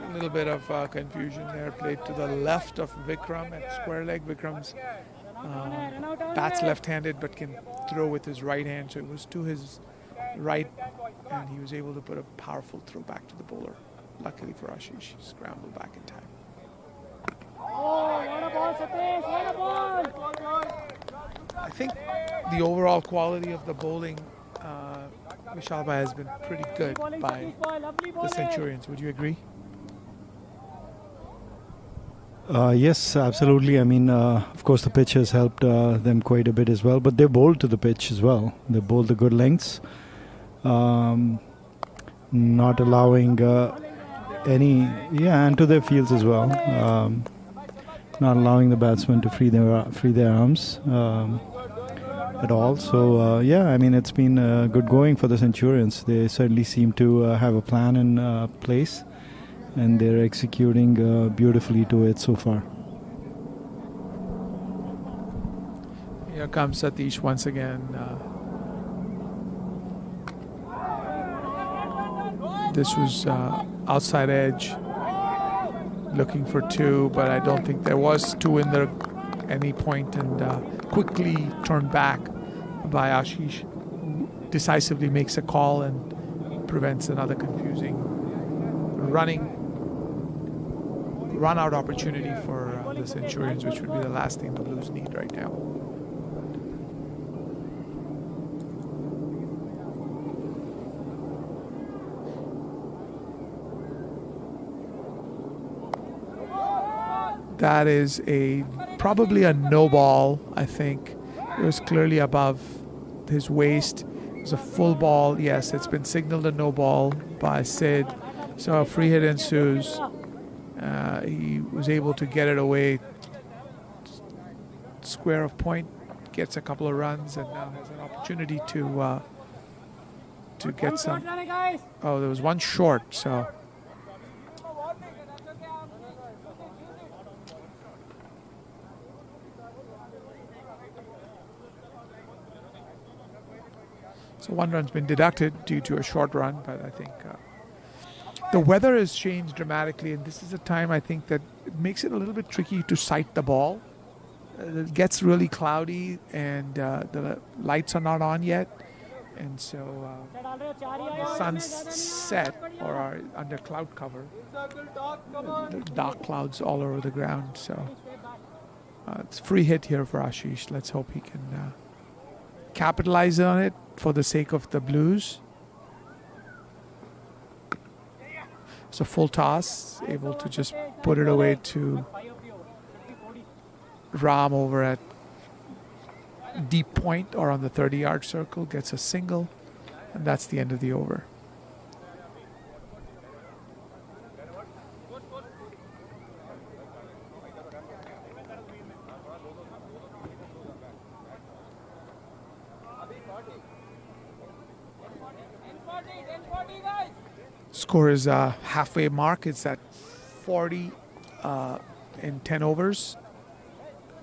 A little bit of confusion there. Played to the left of Vikram at square leg. Vikram's bats left-handed but can throw with his right hand, so it was to his right, and he was able to put a powerful throw back to the bowler. Luckily for Ashish, he scrambled back in time. I think the overall quality of the bowling, Vishal Bhai, has been pretty good by the Centurions. Would you agree? Yes, absolutely. I mean, of course, the pitch has helped them quite a bit as well, but they bowled to the pitch as well. They bowled the good lengths, not allowing and to their fields as well. Not allowing the batsmen to free their arms at all. So I mean, it's been good going for the Centurions. They certainly seem to have a plan in place, and they're executing beautifully to it so far. Here comes Satish once again. This was outside edge, looking for 2, but I don't think there was 2 in there any point, and quickly turned back by Ashish, who decisively makes a call and prevents another confusing run-out opportunity for the Centurions, which would be the last thing the Blues need right now. That is probably a no ball, I think. It was clearly above his waist. It was a full ball. Yes, it's been signaled a no ball by Sid. So a free hit ensues. He was able to get it away. Square of point, gets a couple of runs, and now has an opportunity to get some. Oh, there was one short, so. So 1 run's been deducted due to a short run, but I think the weather has changed dramatically, and this is a time I think that it makes it a little bit tricky to sight the ball. It gets really cloudy, and the lights are not on yet, and so the sun's set or are under cloud cover. Dark clouds all over the ground, so it's free hit here for Ashish. Let's hope he can capitalize on it for the sake of the Blues. So full toss, able to just put it away to Ram over at deep point or on the 30-yard circle, gets a single, and that's the end of the over. Score is halfway mark. It's at 40 in 10 overs.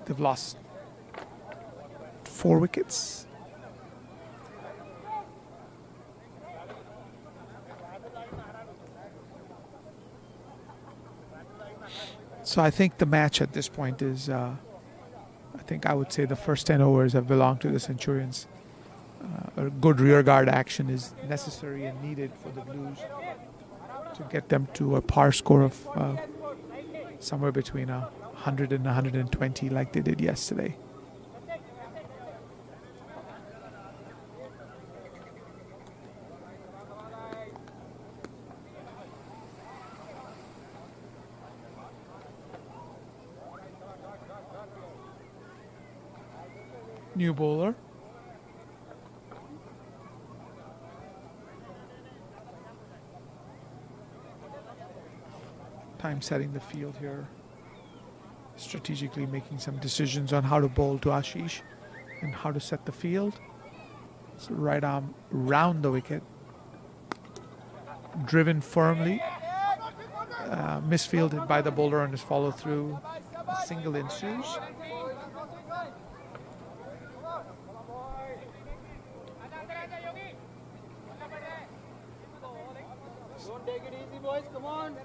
They've lost 4 wickets. So I think the match at this point is, I think I would say the first 10 overs have belonged to the Centurions. A good rearguard action is necessary and needed for the Blues to get them to a par score of somewhere between 100 and 120 like they did yesterday. New bowler. time setting the field here, strategically making some decisions on how to bowl to Ashish and how to set the field. So right arm round the wicket, driven firmly, misfielded by the bowler on his follow through. A single ensues. Don't take it easy, boys. Come on.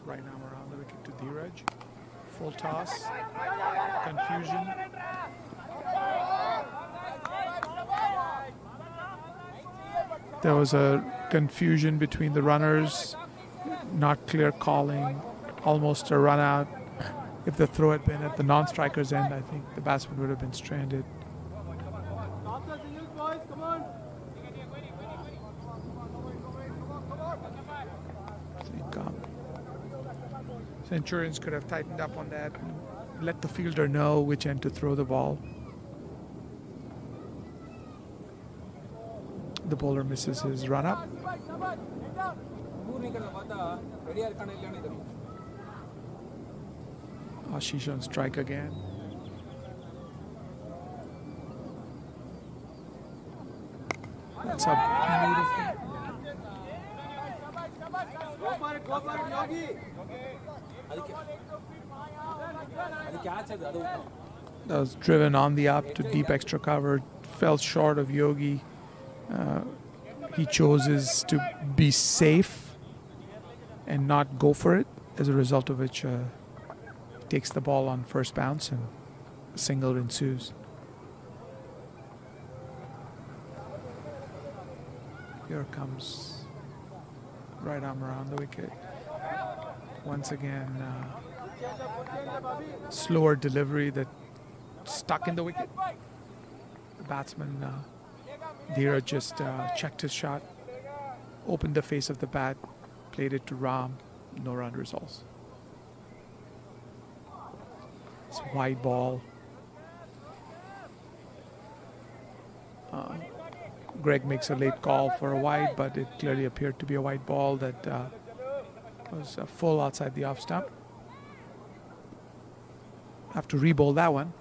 Right arm around the wicket to Dheeraj. Full toss. Confusion. There was a confusion between the runners. Not clear calling. Almost a run out. If the throw had been at the non-striker's end, I think the batsman would have been stranded. Centurions could have tightened up on that and let the fielder know which end to throw the ball. The bowler misses his run up. Ashish on strike again. That's a beautiful. Go for it, Yogi. That was driven on the up to deep extra cover. Fell short of Yogi. He chooses to be safe and not go for it, as a result of which takes the ball on first bounce and a single ensues. Here comes right arm around the wicket. Once again, slower delivery that stuck in the wicket. The batsman, Dheeraj, just checked his shot, opened the face of the bat, played it to Ram, no run results. It's a wide ball. Greg makes a late call for a wide, but it clearly appeared to be a wide ball that was full outside the off stump. Have to re-bowl that one.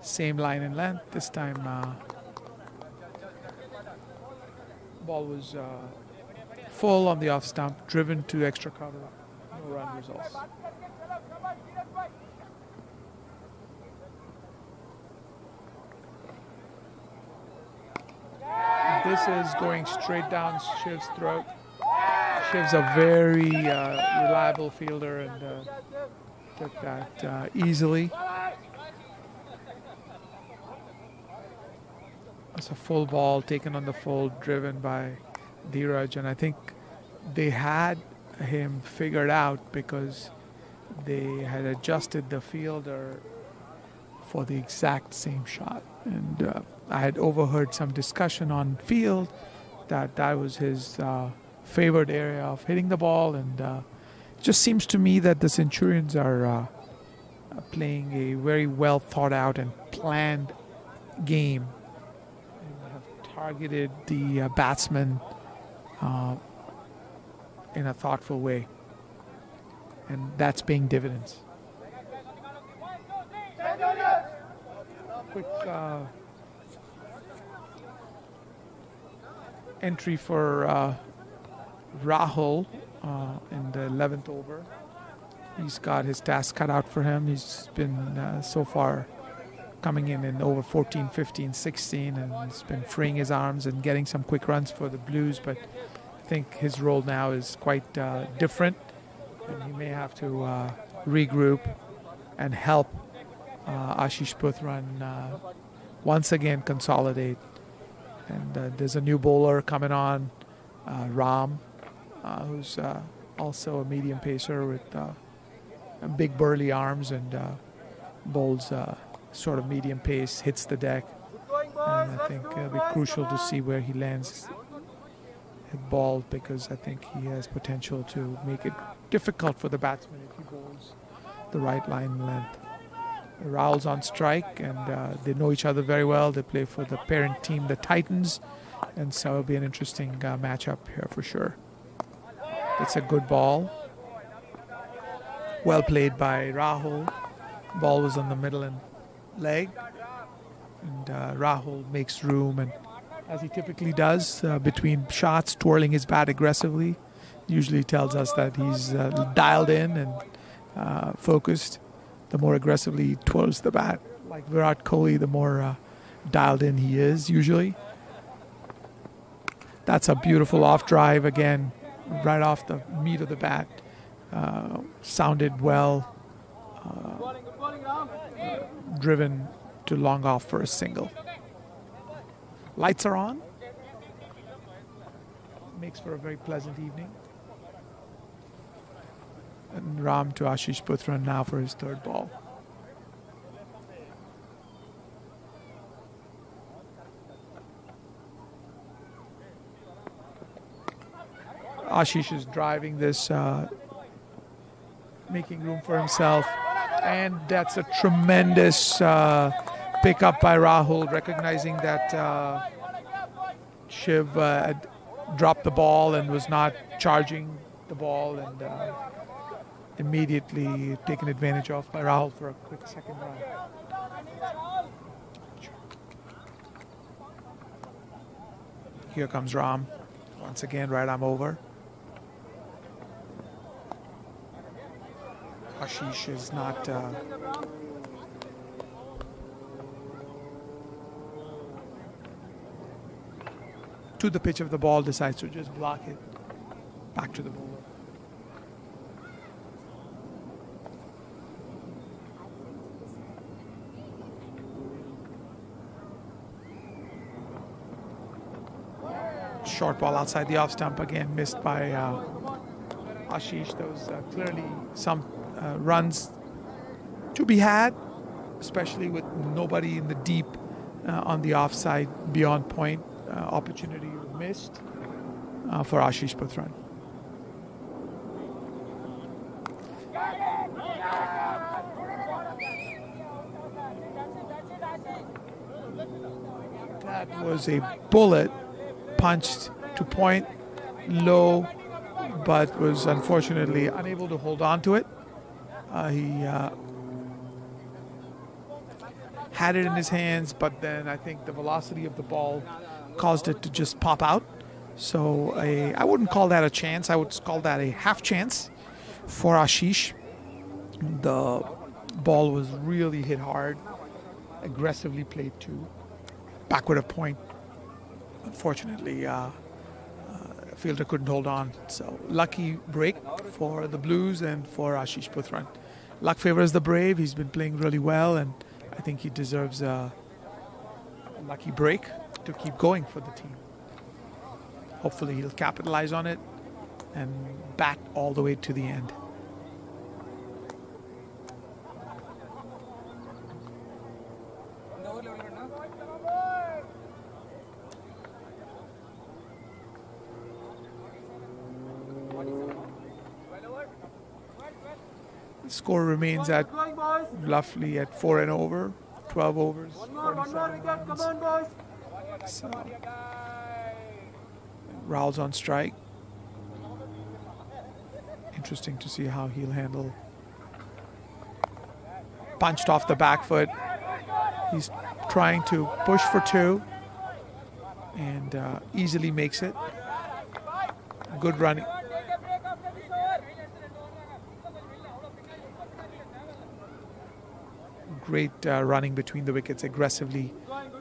Same line and length. This time ball was full on the off stump, driven to extra cover. No run results. This is going straight down Shiv's throat. Shiv's a very reliable fielder and took that easily. It's a full ball taken on the full, driven by Dheeraj, and I think they had him figured out because they had adjusted the fielder for the exact same shot. And I had overheard some discussion on field that was his favored area of hitting the ball, and it just seems to me that the Centurions are playing a very well thought out and planned game, and have targeted the batsman in a thoughtful way, and that's paying dividends. Quick entry for Rahul in the 11th over. He's got his task cut out for him. He's been so far coming in over 14, 15, 16, and he's been freeing his arms and getting some quick runs for the Blues, but I think his role now is quite different, and he may have to regroup and help Ashish Puthran once again consolidate. And there's a new bowler coming on, Ram, who's also a medium pacer with big burly arms and bowls sort of medium pace, hits the deck. And I think it'll be crucial to see where he lands at ball, because I think he has potential to make it difficult for the batsman if he bowls the right line length. Rahul's on strike, and they know each other very well. They play for the parent team, the Titans, and so it'll be an interesting matchup here for sure. It's a good ball. Well played by Rahul. Ball was on the middle and leg, and Rahul makes room, and as he typically does between shots, twirling his bat aggressively, usually tells us that he's dialed in and focused. The more aggressively he twirls the bat, like Virat Kohli, the more dialed in he is usually. That's a beautiful off drive again, right off the meat of the bat. Sounded well, driven to long off for a single. Lights are on. Makes for a very pleasant evening. And Ram to Ashish Putran now for his third ball. Ashish is driving this, making room for himself. And that's a tremendous pickup by Rahul, recognizing that Shiv had dropped the ball and was not charging the ball, and immediately taken advantage of by Rahul for a quick second run. Here comes Ram. Once again, right arm over. Ashish is not to the pitch of the ball, decides to just block it back to the bowler. Short ball outside the off stump, again missed by Ashish. There was clearly some runs to be had, especially with nobody in the deep on the offside beyond point. Opportunity missed for Ashish Putran. That was a bullet punched to point low, but was unfortunately unable to hold on to it. He had it in his hands, but then I think the velocity of the ball caused it to just pop out. So I wouldn't call that a chance. I would call that a half chance for Ashish. The ball was really hit hard, aggressively played to backward of point. Unfortunately, fielder couldn't hold on. So lucky break for the Blues and for Ashish Putran. Luck favors the brave. He's been playing really well, and I think he deserves a lucky break to keep going for the team. Hopefully he'll capitalize on it and bat all the way to the end. The score remains at roughly at 4 and over, 12 overs, 47 runs. So, Rahul's on strike. Interesting to see how he'll handle. Punched off the back foot. He's trying to push for two and easily makes it. Good running. Great running between the wickets, aggressively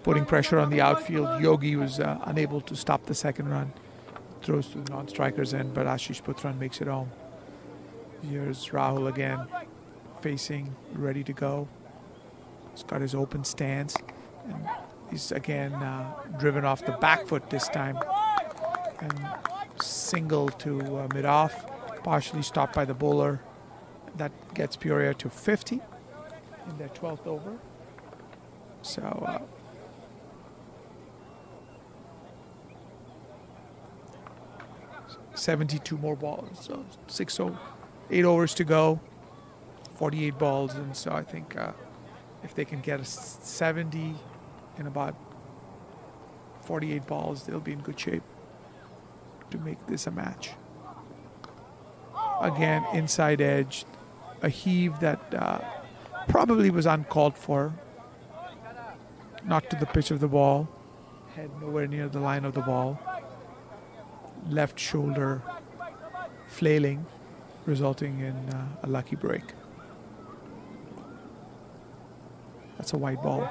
putting pressure on the outfield. Yogi was unable to stop the second run. Throws to the non-striker's end, but Ashish Putran makes it home. Here's Rahul again, facing, ready to go. He's got his open stance. And he's again driven off the back foot this time. And single to mid-off, partially stopped by the bowler. That gets Peoria to 50 in their 12th over. So 72 more balls, so 8 overs to go. 48 balls, and so I think if they can get a 70 in about 48 balls, they'll be in good shape to make this a match. Again, inside edge, a heave that probably was uncalled for, not to the pitch of the ball, head nowhere near the line of the ball, left shoulder flailing, resulting in a lucky break. That's a white ball,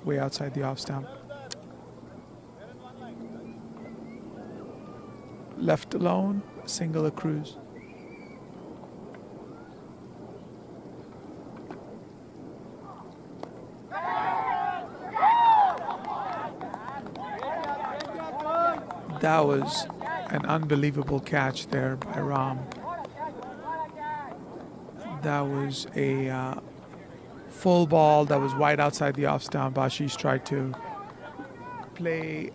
way outside the off stump. Left alone, single accrues. That was an unbelievable catch there by Ram. That was a full ball that was wide outside the off stump. Ashish tried to play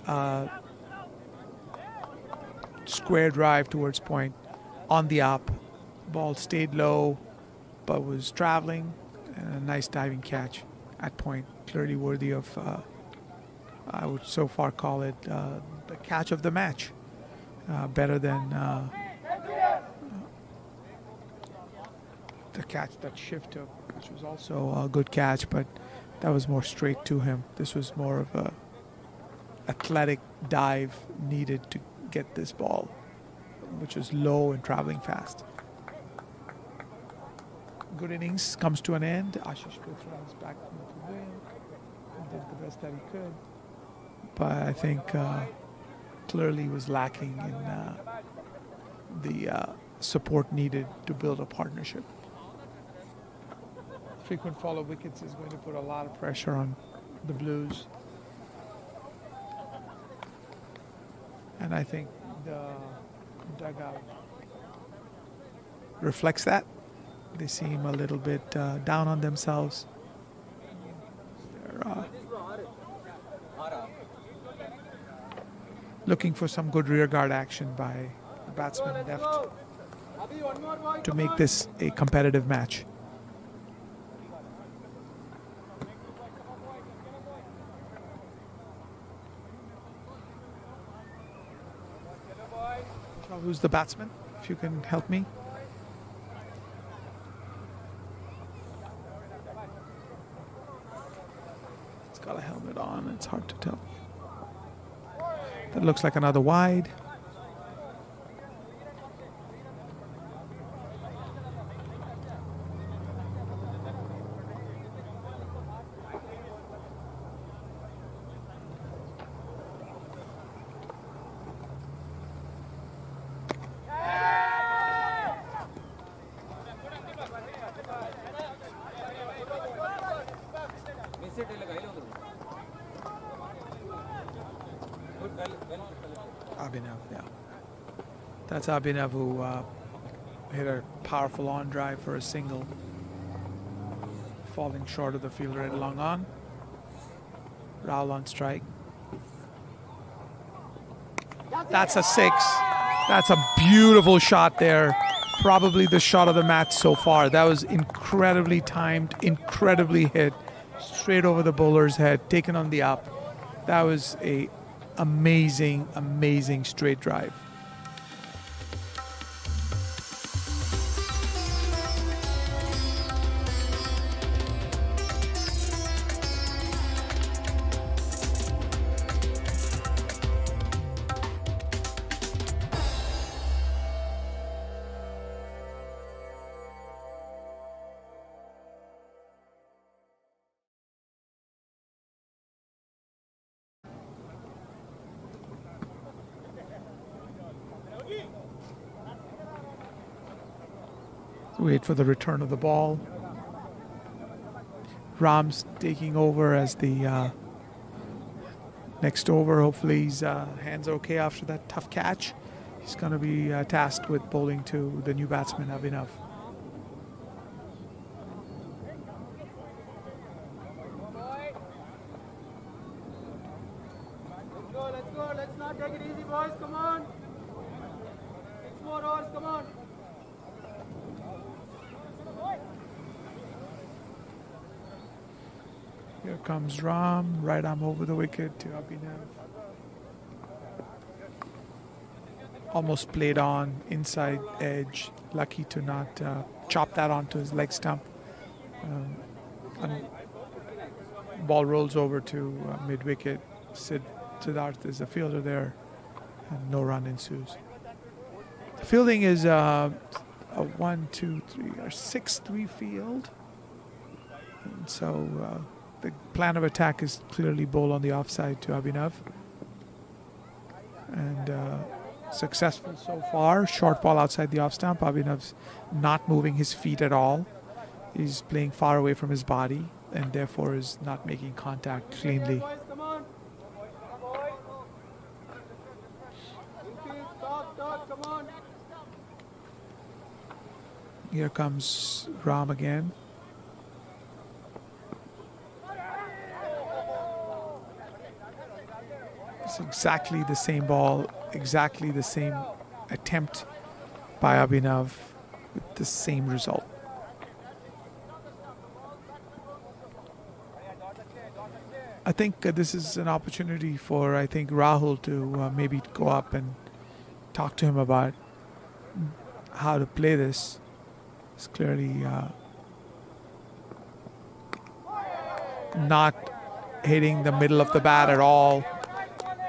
square drive towards point on the up. Ball stayed low but was traveling, and a nice diving catch at point, clearly worthy of I would so far call it the catch of the match. Better than the catch that Shiv took, which was also a good catch, but that was more straight to him. This was more of a athletic dive needed to get this ball, which was low and traveling fast. Good innings comes to an end. Ashish Puth runs back to win and did the best that he could, but I think clearly was lacking in the support needed to build a partnership. Frequent follow wickets is going to put a lot of pressure on the Blues, and I think the dugout reflects that. They seem a little bit down on themselves. They're looking for some good rearguard action by the batsman left to make this a competitive match. Who's the batsman? If you can help me. It's got a helmet on. It's hard to tell. That looks like another wide. Abhinav, yeah. That's Abhinav who hit a powerful on drive for a single, falling short of the fielder at long on. Rahul on strike. That's a six. That's a beautiful shot there. Probably the shot of the match so far. That was incredibly timed, incredibly hit, straight over the bowler's head, taken on the up. That was a amazing, amazing straight drive. Wait for the return of the ball. Ram's taking over as the next over. Hopefully his hands are okay after that tough catch. He's going to be tasked with bowling to the new batsman, Abhinav. Let's go. Let's not take it easy, boys. Come on. 6 more overs. Come on. Here comes Ram, right arm over the wicket to Abhinav. Almost played on, inside edge. Lucky to not chop that onto his leg stump. And ball rolls over to mid wicket. Siddharth is the fielder there, and no run ensues. The fielding is a 1, 2, 3, or 6-3 field. And so the plan of attack is clearly bowl on the offside to Abhinav. And successful so far. Short ball outside the off stump. Abhinav's not moving his feet at all. He's playing far away from his body and therefore is not making contact cleanly. Boys, come on. Come on. Here comes Ram again. It's exactly the same ball, exactly the same attempt by Abhinav with the same result. I think this is an opportunity for, Rahul to maybe go up and talk to him about how to play this. It's clearly not hitting the middle of the bat at all,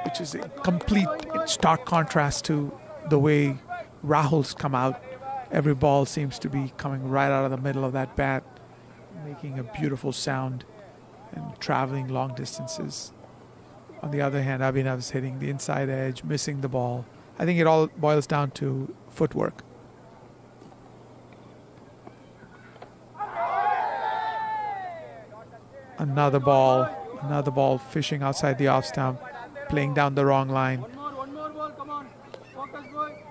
which is a complete stark contrast to the way Rahul's come out. Every ball seems to be coming right out of the middle of that bat, making a beautiful sound and traveling long distances. On the other hand, Abhinav's hitting the inside edge, missing the ball. I think it all boils down to footwork. Another ball fishing outside the off stump, playing down the wrong line. One more ball, come on. Focus, boy.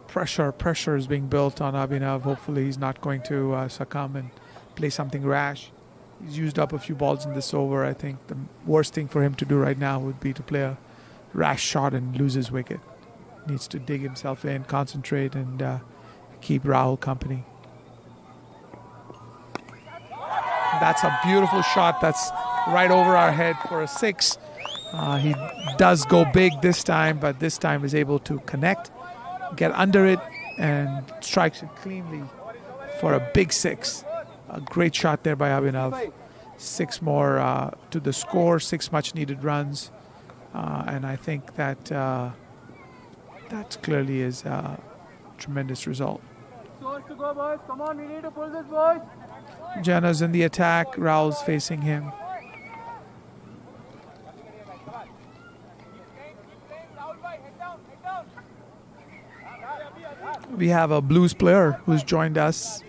Pressure is being built on Abhinav. Hopefully he's not going to succumb and play something rash. He's used up a few balls in this over. I think the worst thing for him to do right now would be to play a rash shot and lose his wicket. Needs to dig himself in, concentrate, and keep Rahul company. That's a beautiful shot. That's right over our head for a 6. He does go big this time, but this time is able to connect, get under it, and strikes it cleanly for a big 6. A great shot there by Abhinav. 6 more to the score, 6 much needed runs. And I think that that clearly is a tremendous result. So to go, boys. Come on, we need to pull this, boys. Jana's in the attack. Rahul's facing him. We have a blues player who's joined us.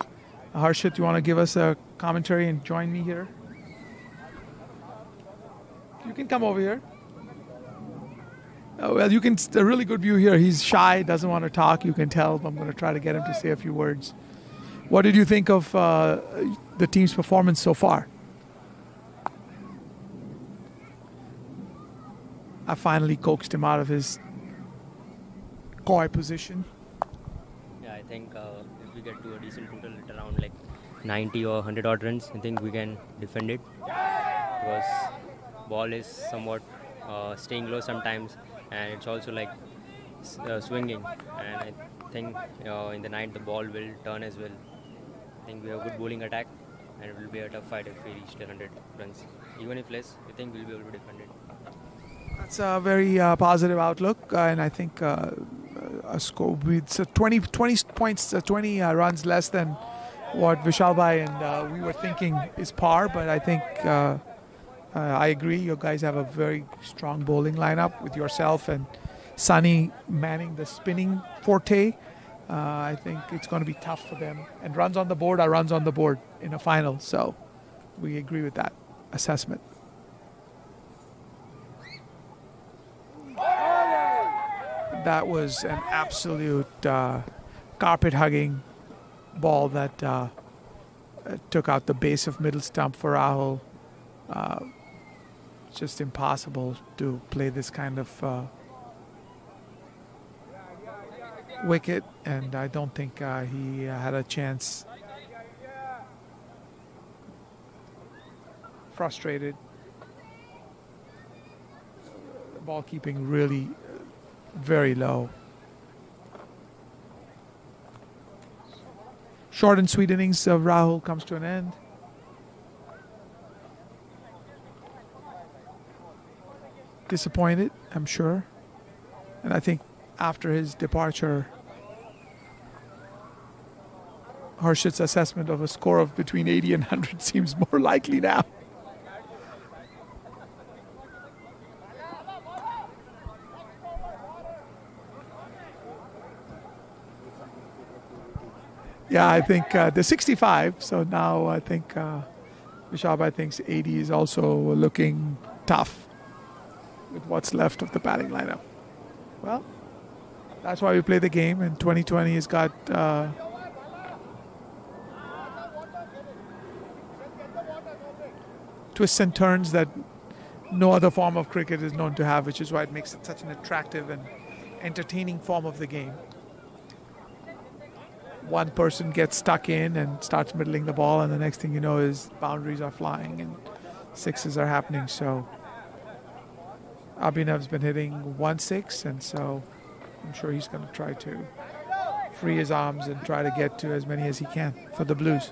Harshit, you want to give us a commentary and join me here? You can come over here. Oh, well, you can. A really good view here. He's shy, doesn't want to talk. You can tell. I'm going to try to get him to say a few words. What did you think of the team's performance so far? I finally coaxed him out of his coy position. Yeah, I think if we get to a decent total at around like 90 or 100 odd runs, I think we can defend it. Because ball is somewhat staying low sometimes, and it's also like swinging. And I think in the night the ball will turn as well. I think we have good bowling attack, and it will be a tough fight if we reach the 100 runs. Even if less, I think we'll be able to defend it. That's a very positive outlook, and I think a score with 20 points, 20 runs less than what Vishal Bhai and we were thinking is par. But I think I agree. You guys have a very strong bowling lineup with yourself and Sunny manning the spinning forte. I think it's going to be tough for them. And runs on the board are runs on the board in a final. So we agree with that assessment. That was an absolute carpet-hugging ball that took out the base of middle stump for Rahul. Just impossible to play this kind of wicket, and I don't think he had a chance frustrated. The ball keeping really very low. Short and sweet innings of Rahul comes to an end. Disappointed, I'm sure. And I think after his departure, Harshit's assessment of a score of between 80 and 100 seems more likely now. Yeah, I think the 65. So now I think Vishaba thinks 80 is also looking tough with what's left of the batting lineup. Well, that's why we play the game, and 2020 has got twists and turns that no other form of cricket is known to have, which is why it makes it such an attractive and entertaining form of the game. One person gets stuck in and starts middling the ball, and the next thing you know is boundaries are flying and sixes are happening. So Abhinav's been hitting 1-6, and so I'm sure he's going to try to free his arms and try to get to as many as he can for the Blues.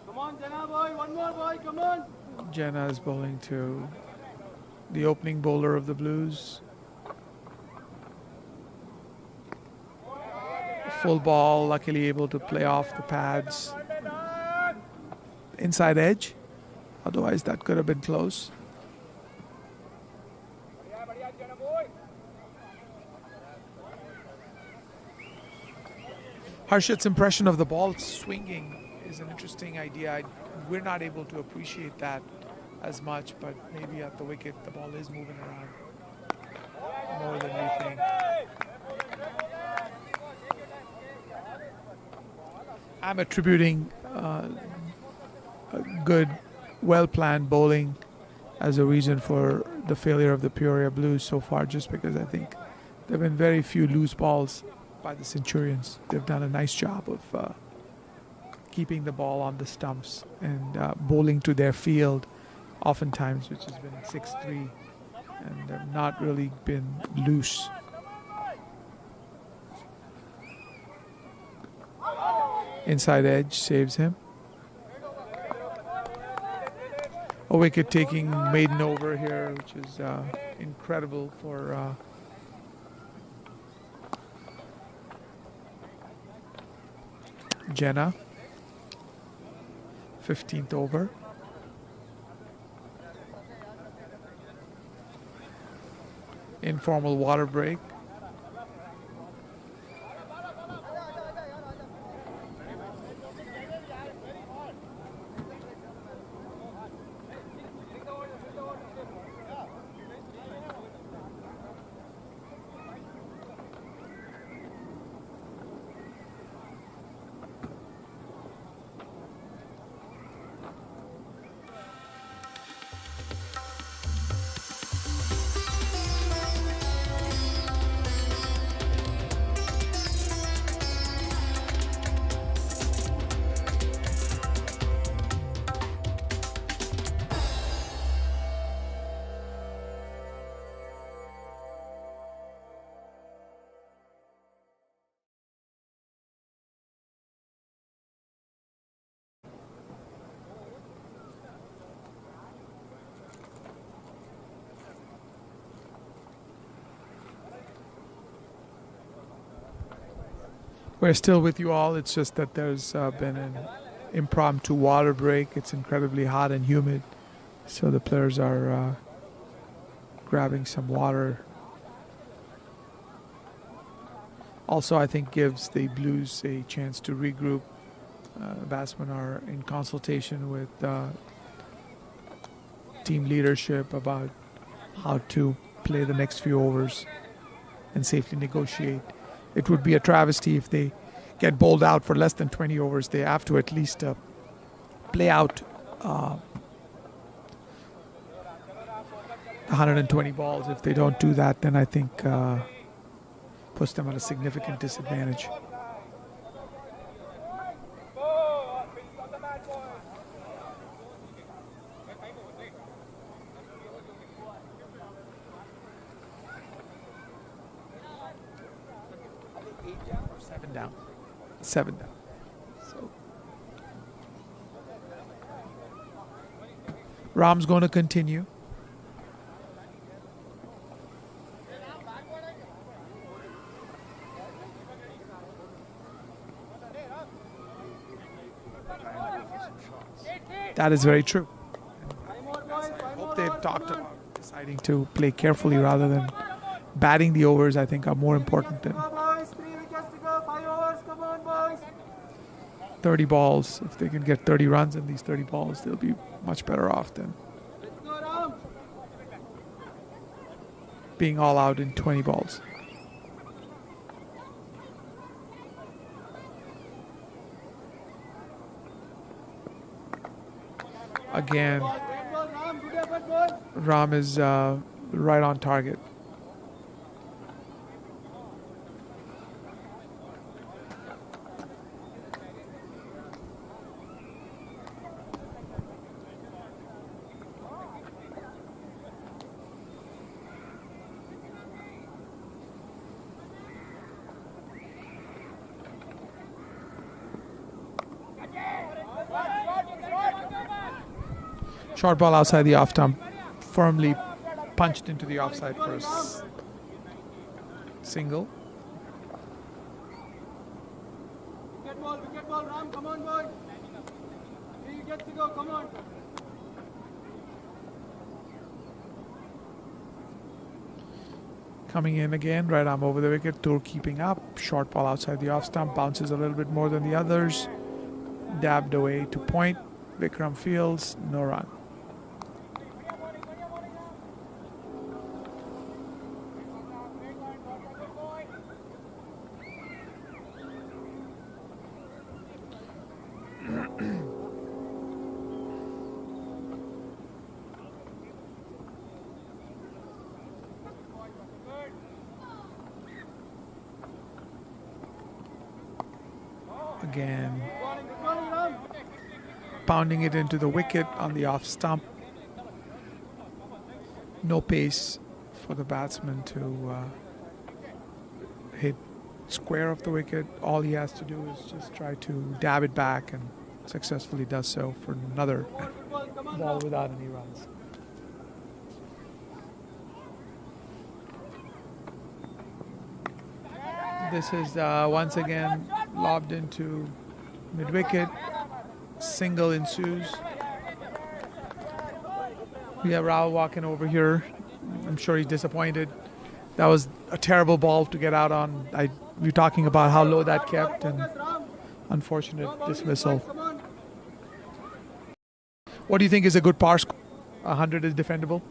Come on, Jenna boy, one more boy, come on. Jenna is bowling to the opening bowler of the Blues. Full ball, luckily able to play off the pads. Inside edge. Otherwise, that could have been close. Harshit's impression of the ball swinging is an interesting idea. We're not able to appreciate that as much, but maybe at the wicket the ball is moving around more than we think. I'm attributing a good, well-planned bowling as a reason for the failure of the Peoria Blues so far, just because I think there have been very few loose balls by the Centurions. They've done a nice job of keeping the ball on the stumps and bowling to their field oftentimes, which has been 6-3, and they've not really been loose. Inside edge saves him. A wicket taking maiden over here, which is incredible for Jenna. 15th over. Informal water break. We're still with you all. It's just that there's been an impromptu water break. It's incredibly hot and humid, so the players are grabbing some water. Also, I think gives the Blues a chance to regroup. Batsmen are in consultation with team leadership about how to play the next few overs and safely negotiate. It would be a travesty if they get bowled out for less than 20 overs. They have to at least play out 120 balls. If they don't do that, then I think puts them at a significant disadvantage. 8 down or 7 down. 7 down. So Ram's going to continue. That is very true. I hope they've talked about deciding to play carefully rather than batting the overs. I think are more important than 30 balls. If they can get 30 runs in these 30 balls, they'll be much better off than being all out in 20 balls. Again, Ram is right on target. Short ball outside the off stump, firmly punched into the offside for a single. Wicket ball, Ram, come on, boy. 3 wickets to go, come on. Coming in again, right arm over the wicket, Tour keeping up. Short ball outside the off stump, bounces a little bit more than the others. Dabbed away to point. Vikram fields, no run. Again, pounding it into the wicket on the off stump. No pace for the batsman to hit square of the wicket. All he has to do is just try to dab it back, and successfully does so for another ball without any runs. This is once again lobbed into mid-wicket. Single ensues. We have Rao walking over here. I'm sure he's disappointed. That was a terrible ball to get out on. We're talking about how low that kept, and unfortunate dismissal. What do you think is a good par score? 100 is defendable?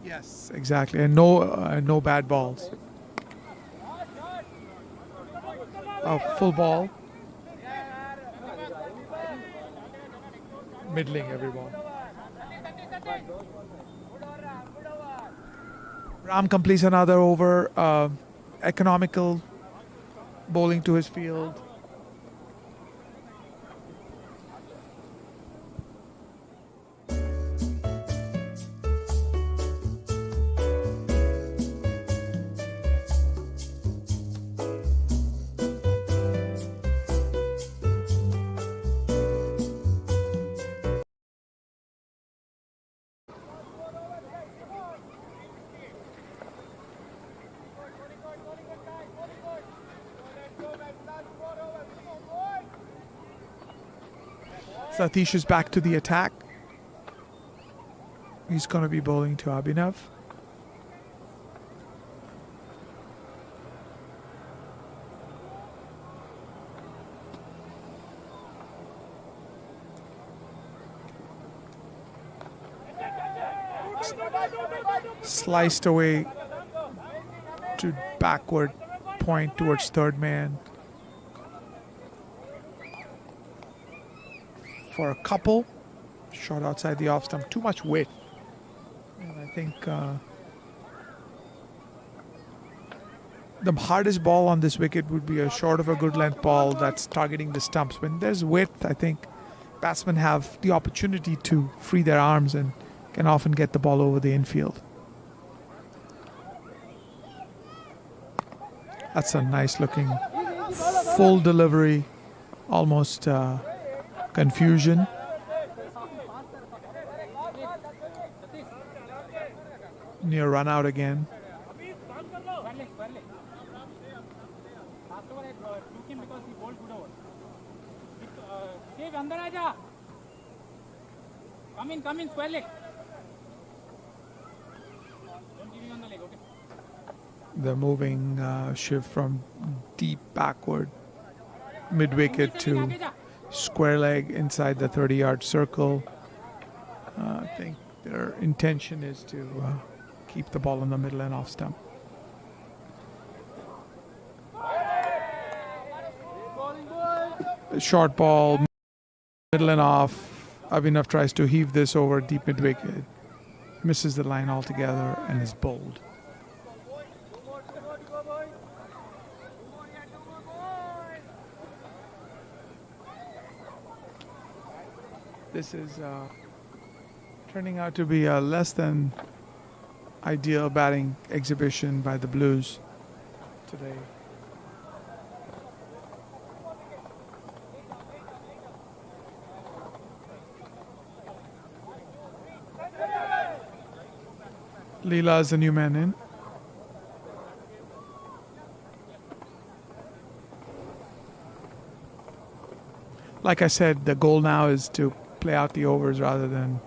Yes, exactly, and no bad balls. A full ball. Middling every ball. Ram completes another over. Economical bowling to his field. Satish is back to the attack. He's going to be bowling to Abhinav. Sliced away to backward point towards third man. For a couple, shot outside the off stump, too much width. And I think the hardest ball on this wicket would be a short of a good length ball that's targeting the stumps. When there's width, I think batsmen have the opportunity to free their arms and can often get the ball over the infield. That's a nice looking full delivery, almost confusion. Near run out again. Come in, square leg. Don't give me on the leg, okay? The moving shift from deep backward mid-wicket to square leg inside the 30-yard circle. I think their intention is to keep the ball in the middle and off stump. Short ball, middle and off. Abhinav tries to heave this over deep mid-wicket. Misses the line altogether and is bowled. This is turning out to be a less than ideal batting exhibition by the Blues today. Leela is the new man in. Like I said, the goal now is to play out the overs rather than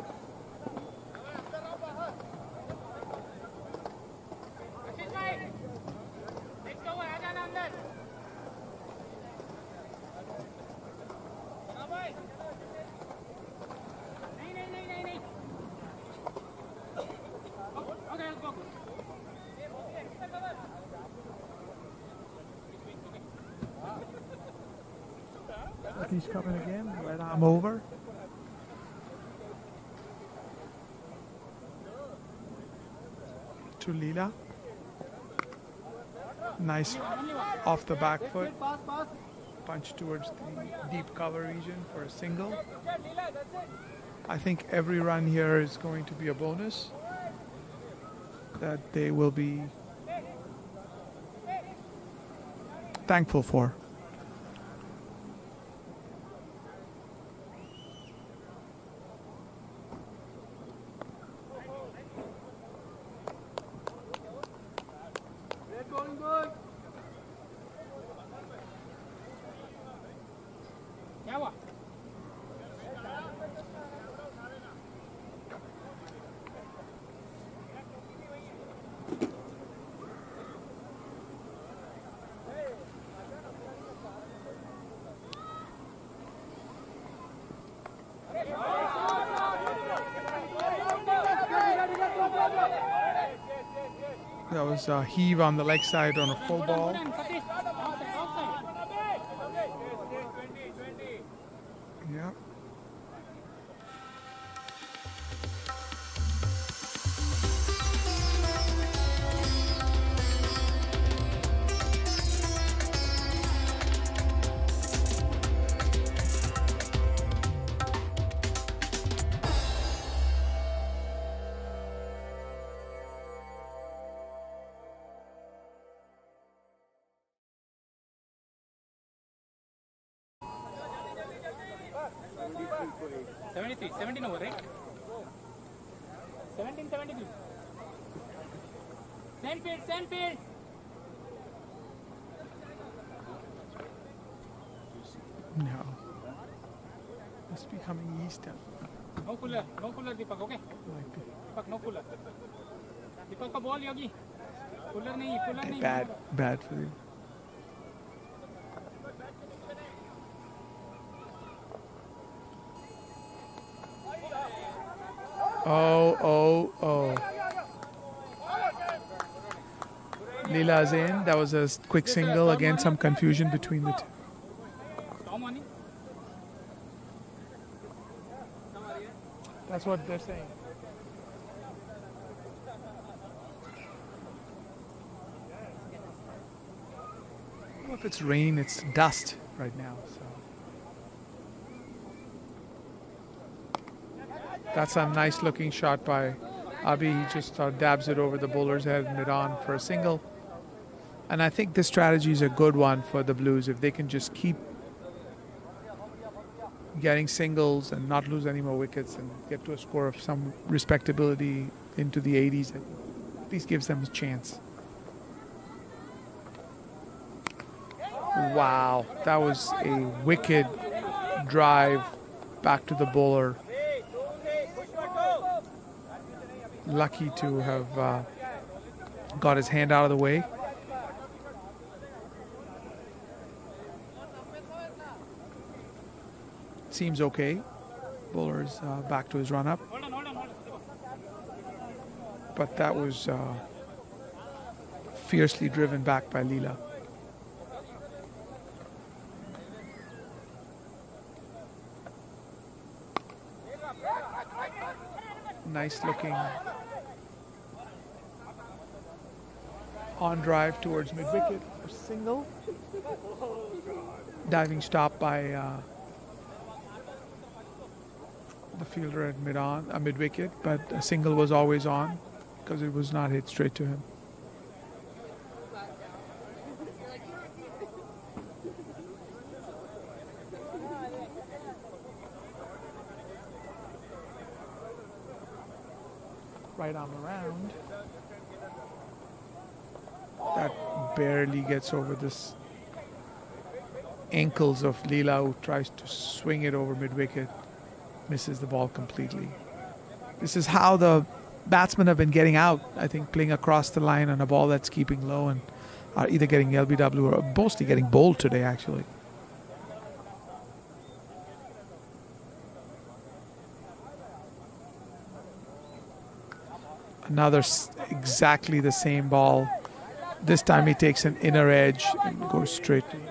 he's coming again, right arm over. To Leela. Nice off the back foot. Punch towards the deep cover region for a single. I think every run here is going to be a bonus that they will be thankful for. That was a heave on the leg side on a full ball. Yeah. $73, 17 over, right? 1773. Same field, same field. No. Must be coming east. No cooler, Deepak, okay? Deepak, no cooler. Deepak ka ball, Yogi. Cooler nahi. Bad for you. Oh. Leela's in. That was a quick single. Again, some confusion between the two. That's what they're saying. Well, if it's rain, it's dust right now. So that's a nice looking shot by Abhi. He just dabs it over the bowler's head mid-on for a single. And I think this strategy is a good one for the Blues. If they can just keep getting singles and not lose any more wickets and get to a score of some respectability into the 80s, at least gives them a chance. Wow, that was a wicked drive back to the bowler. Lucky to have got his hand out of the way. Seems okay. Bowler is back to his run-up. But that was fiercely driven back by Leela. Nice looking on drive towards mid-wicket. A single. Diving stop by the fielder at mid-wicket, but a single was always on because it was not hit straight to him. Right arm around. That barely gets over this ankles of Leela, who tries to swing it over mid-wicket. Misses the ball completely. This is how the batsmen have been getting out. I think playing across the line on a ball that's keeping low and are either getting LBW or mostly getting bowled today, actually. Another exactly the same ball. This time he takes an inner edge and goes straight to it.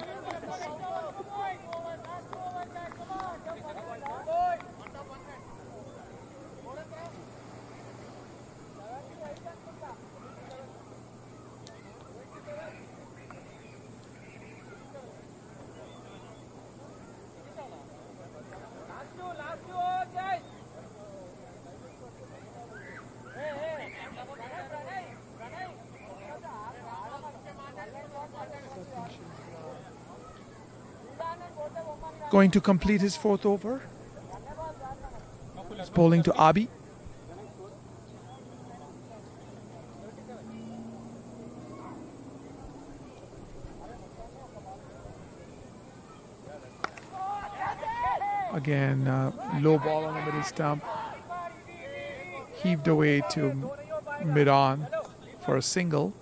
Going to complete his fourth over. He's bowling to Abi. Again, low ball on the middle stump. Heaved away to mid-on for a single.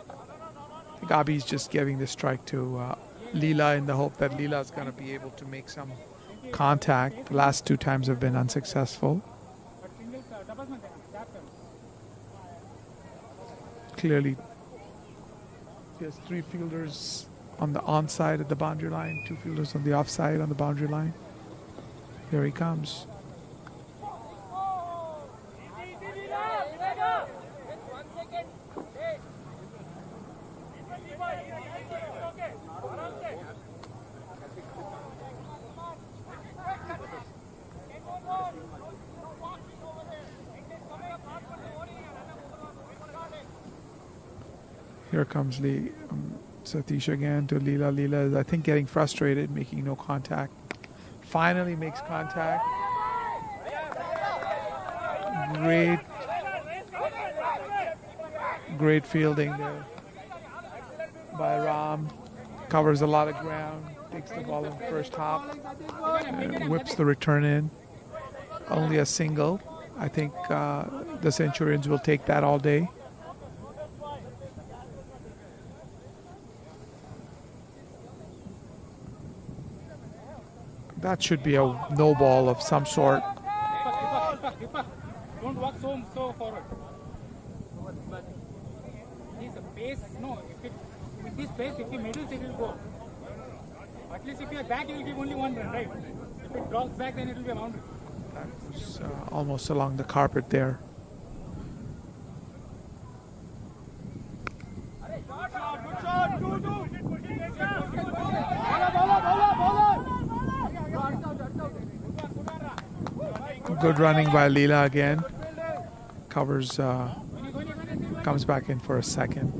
I think Abi's just giving the strike to Leela in the hope that Leela is going to be able to make some contact. The last two times have been unsuccessful. Clearly, he has three fielders on the onside at the boundary line, two fielders on the offside on the boundary line. Here he comes. Here comes Satish again to Leela. Leela is, I think, getting frustrated, making no contact. Finally makes contact. Great fielding there by Ram. Covers a lot of ground. Takes the ball in the first hop. Whips the return in. Only a single. I think the Centurions will take that all day. That should be a no ball of some sort. Don't walk so forward. This pace, no. With this pace, if he middles, it will go. At least if you are back, it will give only one run, right? If it drops back, then it will be a boundary. That was almost along the carpet there. Good running by Leela again. Covers Comes back in for a second.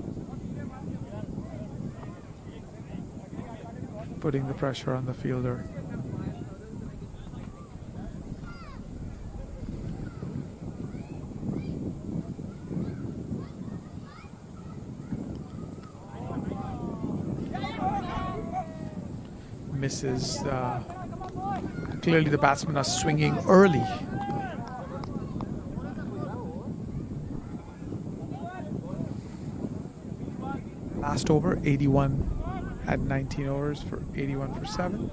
Putting the pressure on the fielder. Misses. Clearly the batsmen are swinging early. Last over, 81 at 19 overs for 81 for 7.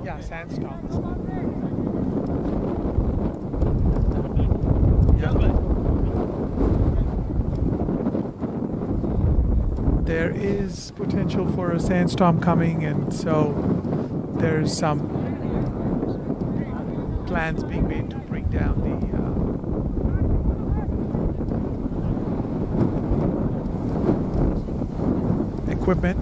Yeah, Sandstorm. Yeah. There is potential for a sandstorm coming, and so there's some plans being made to bring down the equipment.